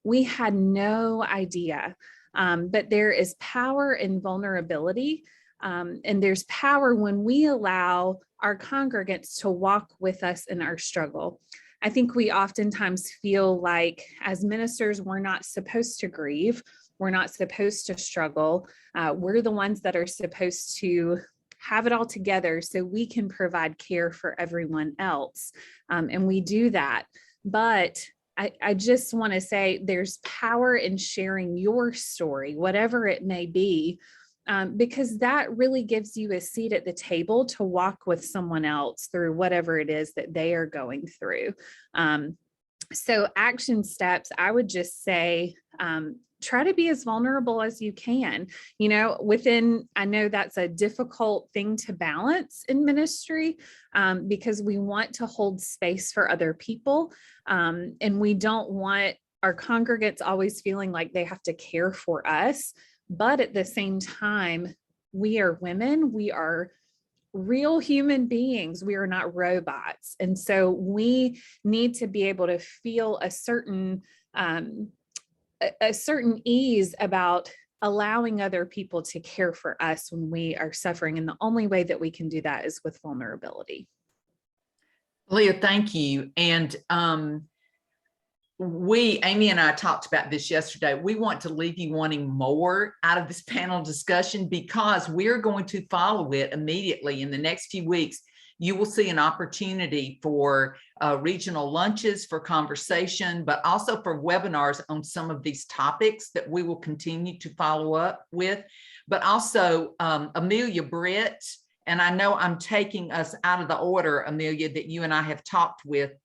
We had no idea, but there is power in vulnerability. And there's power when we allow our congregants to walk with us in our struggle. I think we oftentimes feel like as ministers, we're not supposed to grieve. We're not supposed to struggle. We're the ones that are supposed to have it all together so we can provide care for everyone else. And we do that. But I just want to say there's power in sharing your story, whatever it may be, because that really gives you a seat at the table to walk with someone else through whatever it is that they are going through. So action steps, I would just say, try to be as vulnerable as you can, you know, I know that's a difficult thing to balance in ministry, because we want to hold space for other people. And we don't want our congregants always feeling like they have to care for us. But at the same time, we are women, we are real human beings, we are not robots. And so we need to be able to feel a certain ease about allowing other people to care for us when we are suffering. And the only way that we can do that is with vulnerability. Leah, thank you. And Amy and I talked about this yesterday. We want to leave you wanting more out of this panel discussion because we're going to follow it immediately in the next few weeks. You will see an opportunity for regional lunches, for conversation, but also for webinars on some of these topics that we will continue to follow up with. But also Amelia Britt, and I know I'm taking us out of the order, Amelia, that you and I have talked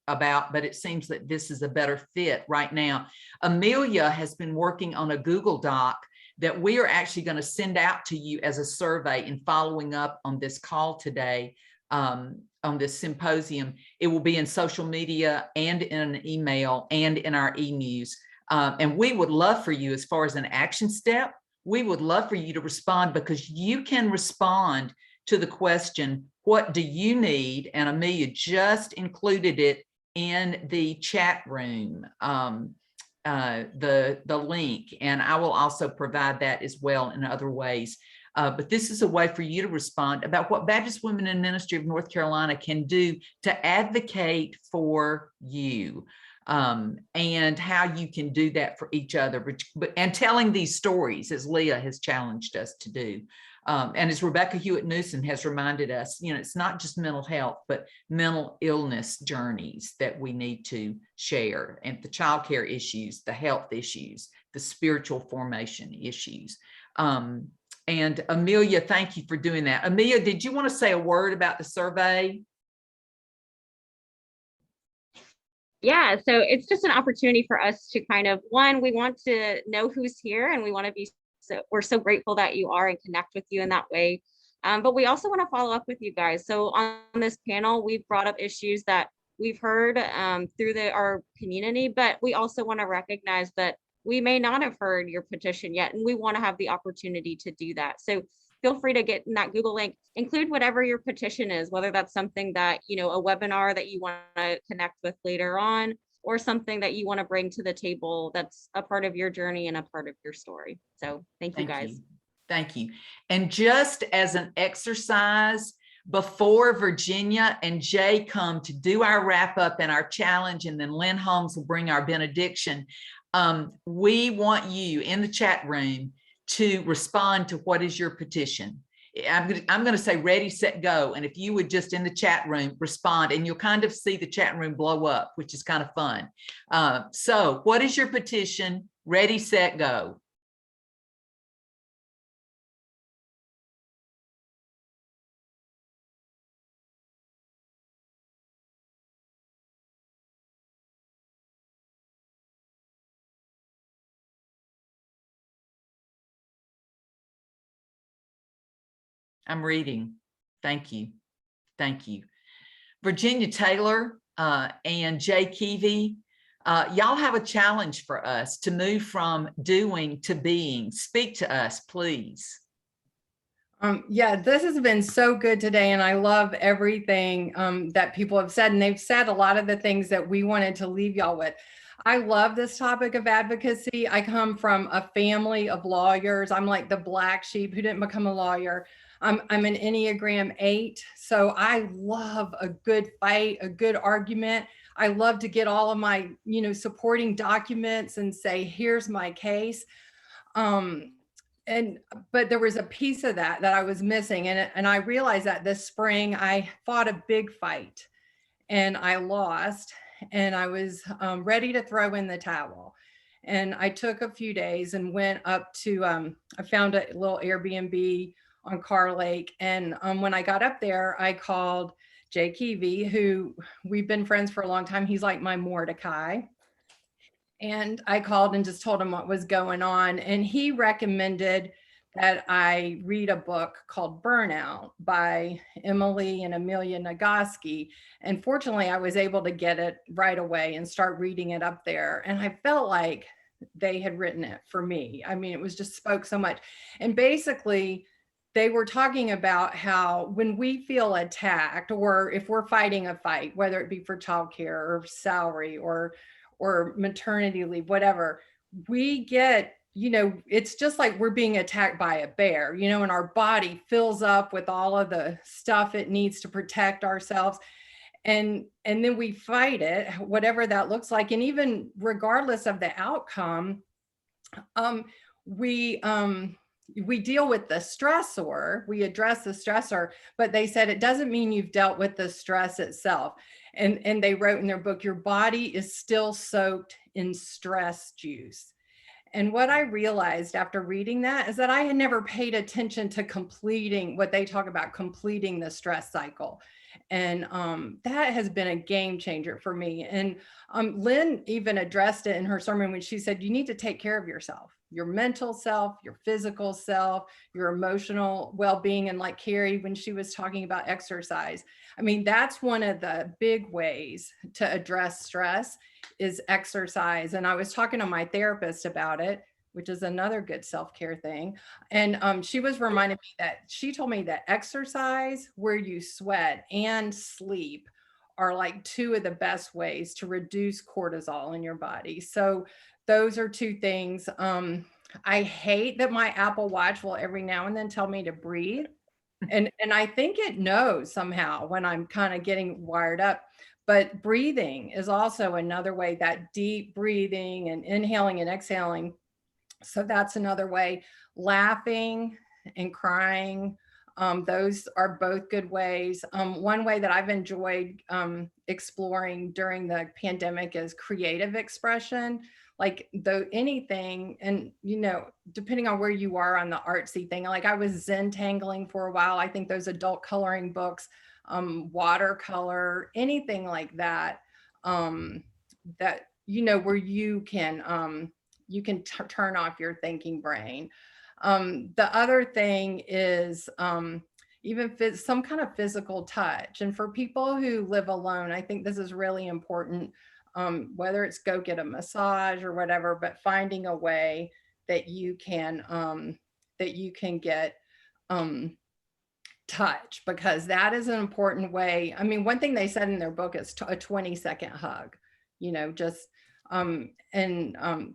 about, but it seems that this is a better fit right now. Amelia has been working on a Google Doc that we are actually going to send out to you as a survey in following up on this call today, on this symposium. It will be in social media and in an email and in our e-news. And we would love for you, as far as an action step, we would love for you to respond, because you can respond to the question, what do you need? And Amelia just included it in the chat room, the link, and I will also provide that as well in other ways. But this is a way for you to respond about what Baptist Women in Ministry of North Carolina can do to advocate for you, and how you can do that for each other, and telling these stories, as Leah has challenged us to do. And as Rebecca Hewitt-Newsom has reminded us, you know, it's not just mental health, but mental illness journeys that we need to share, and the childcare issues, the health issues, the spiritual formation issues. And Amelia, thank you for doing that. Amelia, did you want to say a word about the survey? Yeah, so it's just an opportunity for us to kind of, one, we want to know who's here, and we want to be, so we're so grateful that you are and connect with you in that way. But we also want to follow up with you guys. So on this panel, we've brought up issues that we've heard through our community, but we also want to recognize that we may not have heard your petition yet, and we want to have the opportunity to do that. So feel free to get in that Google link, include whatever your petition is, whether that's something that, you know, a webinar that you want to connect with later on, or something that you want to bring to the table that's a part of your journey and a part of your story. So thank you guys. Thank you. And just as an exercise, before Virginia and Jay come to do our wrap up and our challenge, and then Lynn Holmes will bring our benediction, we want you in the chat room to respond to what is your petition. I'm going to say ready, set, go. And if you would just in the chat room respond, and you'll kind of see the chat room blow up, which is kind of fun. So what is your petition? Ready, set, go. I'm reading. Thank you. Thank you. Virginia Taylor and Jay Keevy, y'all have a challenge for us to move from doing to being. Speak to us, please. Yeah, this has been so good today, and I love everything that people have said, and they've said a lot of the things that we wanted to leave y'all with. I love this topic of advocacy. I come from a family of lawyers. I'm like the black sheep who didn't become a lawyer. I'm an Enneagram 8, so I love a good fight, a good argument. I love to get all of my, supporting documents and say, here's my case. But there was a piece of that I was missing. And I realized that this spring I fought a big fight and I lost, and I was ready to throw in the towel. And I took a few days and went up to, I found a little Airbnb on Car Lake. And when I got up there, I called Jay Keevy, who we've been friends for a long time. He's like my Mordecai. And I called and just told him what was going on. And he recommended that I read a book called Burnout by Emily and Amelia Nagoski. And fortunately, I was able to get it right away and start reading it up there. And I felt like they had written it for me. I mean, it was just spoke so much. And basically, they were talking about how when we feel attacked, or if we're fighting a fight, whether it be for childcare or salary or maternity leave, whatever, we get, it's just like we're being attacked by a bear, and our body fills up with all of the stuff it needs to protect ourselves. And then we fight it, whatever that looks like. And even regardless of the outcome, we deal with the stressor, we address the stressor, but they said it doesn't mean you've dealt with the stress itself. And they wrote in their book, your body is still soaked in stress juice. And what I realized after reading that is that I had never paid attention to completing what they talk about, completing the stress cycle. And that has been a game changer for me. And Lynn even addressed it in her sermon when she said, you need to take care of yourself, your mental self, your physical self, your emotional well-being. And like Carrie, when she was talking about exercise, I mean, that's one of the big ways to address stress is exercise. And I was talking to my therapist about it, which is another good self-care thing. And she was reminding me that she told me that exercise, where you sweat, and sleep are like two of the best ways to reduce cortisol in your body. So those are two things. I hate that my Apple Watch will every now and then tell me to breathe. And I think it knows somehow when I'm kind of getting wired up. But breathing is also another way, that deep breathing and inhaling and exhaling. So that's another way. Laughing and crying, those are both good ways. One way that I've enjoyed exploring during the pandemic is creative expression, like anything. And, depending on where you are on the artsy thing, like I was Zen tangling for a while. I think those adult coloring books, watercolor, anything like that, that, where you can turn off your thinking brain. The other thing is even some kind of physical touch. And for people who live alone, I think this is really important, whether it's go get a massage or whatever, but finding a way that you can get touch, because that is an important way. I mean, one thing they said in their book is a 20-second hug,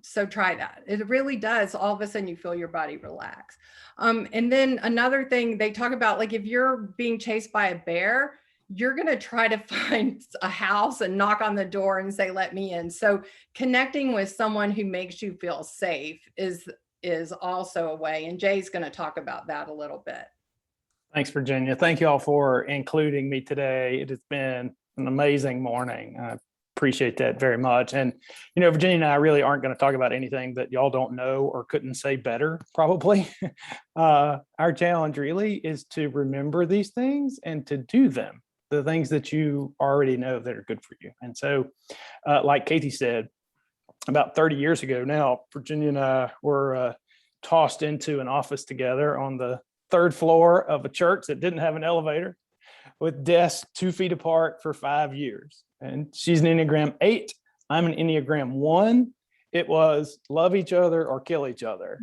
so try that. It really does. All of a sudden you feel your body relax. And then another thing they talk about, like if you're being chased by a bear, you're going to try to find a house and knock on the door and say, let me in. So connecting with someone who makes you feel safe is also a way. And Jay's going to talk about that a little bit. Thanks, Virginia. Thank you all for including me today. It has been an amazing morning. I appreciate that very much. And, Virginia and I really aren't going to talk about anything that y'all don't know or couldn't say better, probably. Our challenge really is to remember these things and to do them, the things that you already know that are good for you. And so, like Katie said, about 30 years ago now, Virginia and I were tossed into an office together on the third floor of a church that didn't have an elevator with desks 2 feet apart for 5 years. And she's an Enneagram 8. I'm an Enneagram 1. It was love each other or kill each other.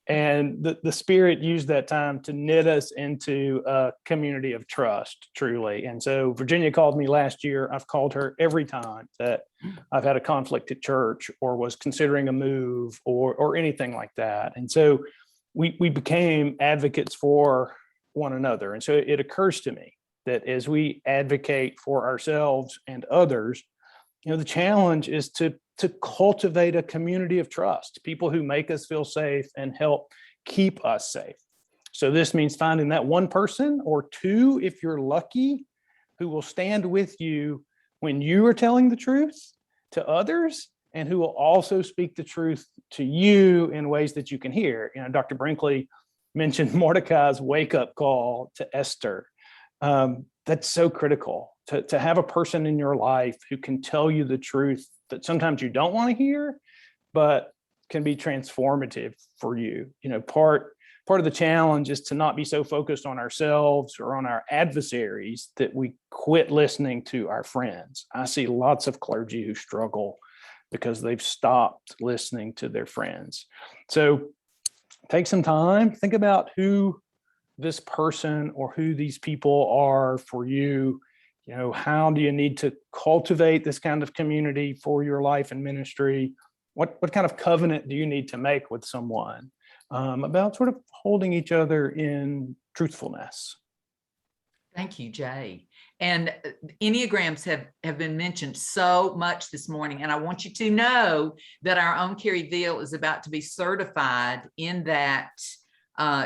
And the Spirit used that time to knit us into a community of trust, truly. And so Virginia called me last year. I've called her every time that I've had a conflict at church or was considering a move or anything like that. And so we became advocates for one another. And so it occurs to me that as we advocate for ourselves and others, the challenge is to cultivate a community of trust, people who make us feel safe and help keep us safe. So this means finding that one person or two, if you're lucky, who will stand with you when you are telling the truth to others, and who will also speak the truth to you in ways that you can hear. Dr. Brinkley mentioned Mordecai's wake-up call to Esther. That's so critical, to have a person in your life who can tell you the truth that sometimes you don't want to hear, but can be transformative for you. Part of the challenge is to not be so focused on ourselves or on our adversaries that we quit listening to our friends. I see lots of clergy who struggle because they've stopped listening to their friends. So take some time, think about who this person or who these people are for you. How do you need to cultivate this kind of community for your life and ministry? What kind of covenant do you need to make with someone about sort of holding each other in truthfulness? Thank you, Jay. And Enneagrams have been mentioned so much this morning. And I want you to know that our own Carrie Veal is about to be certified in that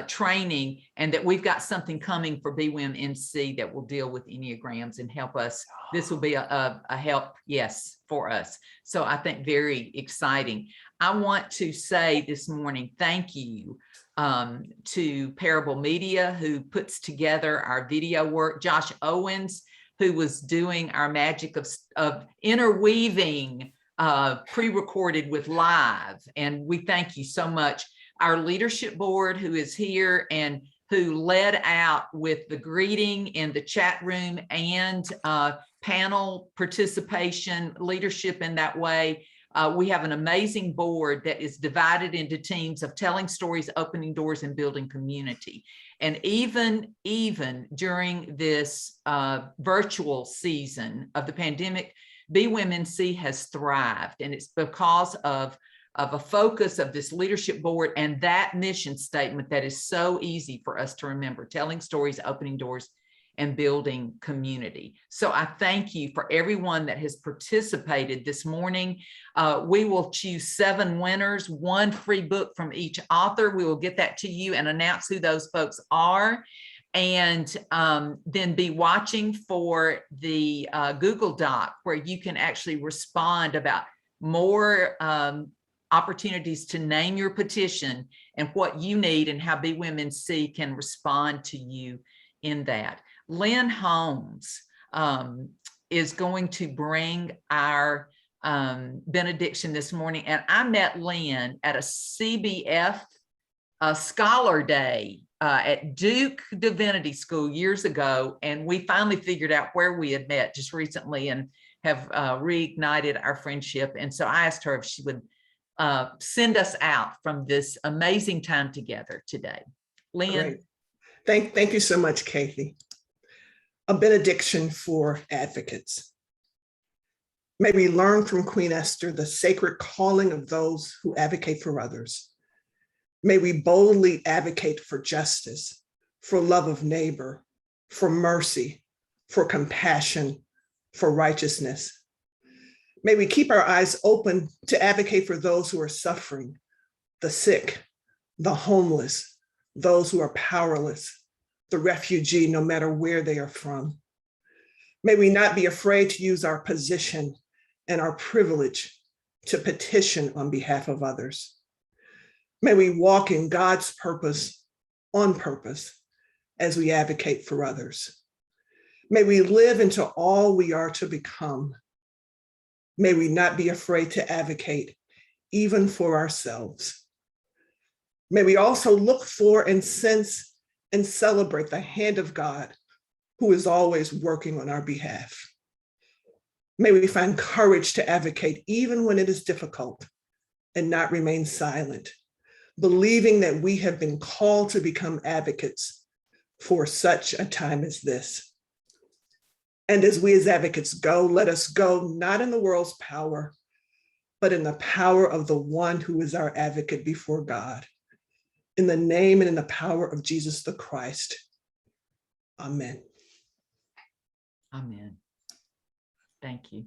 training, and that we've got something coming for BWIMNC that will deal with Enneagrams and help us. This will be a help, yes, for us. So I think very exciting. I want to say this morning, thank you to Parable Media, who puts together our video work, Josh Owens, who was doing our magic of interweaving pre-recorded with live. And we thank you so much. Our leadership board, who is here and who led out with the greeting in the chat room and panel participation, leadership in that way. We have an amazing board that is divided into teams of telling stories, opening doors, and building community. And even during this virtual season of the pandemic, BWIMNC has thrived, and it's because of a focus of this leadership board and that mission statement that is so easy for us to remember: telling stories, opening doors, and building community. So I thank you for everyone that has participated this morning. We will choose 7 winners, 1 free book from each author. We will get that to you and announce who those folks are. And then be watching for the Google Doc, where you can actually respond about more opportunities to name your petition and what you need and how BWIMNC can respond to you in that. Lynn Holmes is going to bring our benediction this morning. And I met Lynn at a CBF Scholar Day at Duke Divinity School years ago. And we finally figured out where we had met just recently and have reignited our friendship. And so I asked her if she would send us out from this amazing time together today. Lynn. Great. Thank you so much, Kathy. A benediction for advocates. May we learn from Queen Esther the sacred calling of those who advocate for others. May we boldly advocate for justice, for love of neighbor, for mercy, for compassion, for righteousness. May we keep our eyes open to advocate for those who are suffering, the sick, the homeless, those who are powerless, the refugee, no matter where they are from. May we not be afraid to use our position and our privilege to petition on behalf of others. May we walk in God's purpose on purpose as we advocate for others. May we live into all we are to become. May we not be afraid to advocate even for ourselves. May we also look for and sense and celebrate the hand of God who is always working on our behalf. May we find courage to advocate even when it is difficult and not remain silent, believing that we have been called to become advocates for such a time as this. And as we as advocates go, let us go not in the world's power, but in the power of the one who is our advocate before God. In the name and in the power of Jesus the Christ. Amen. Amen. Thank you.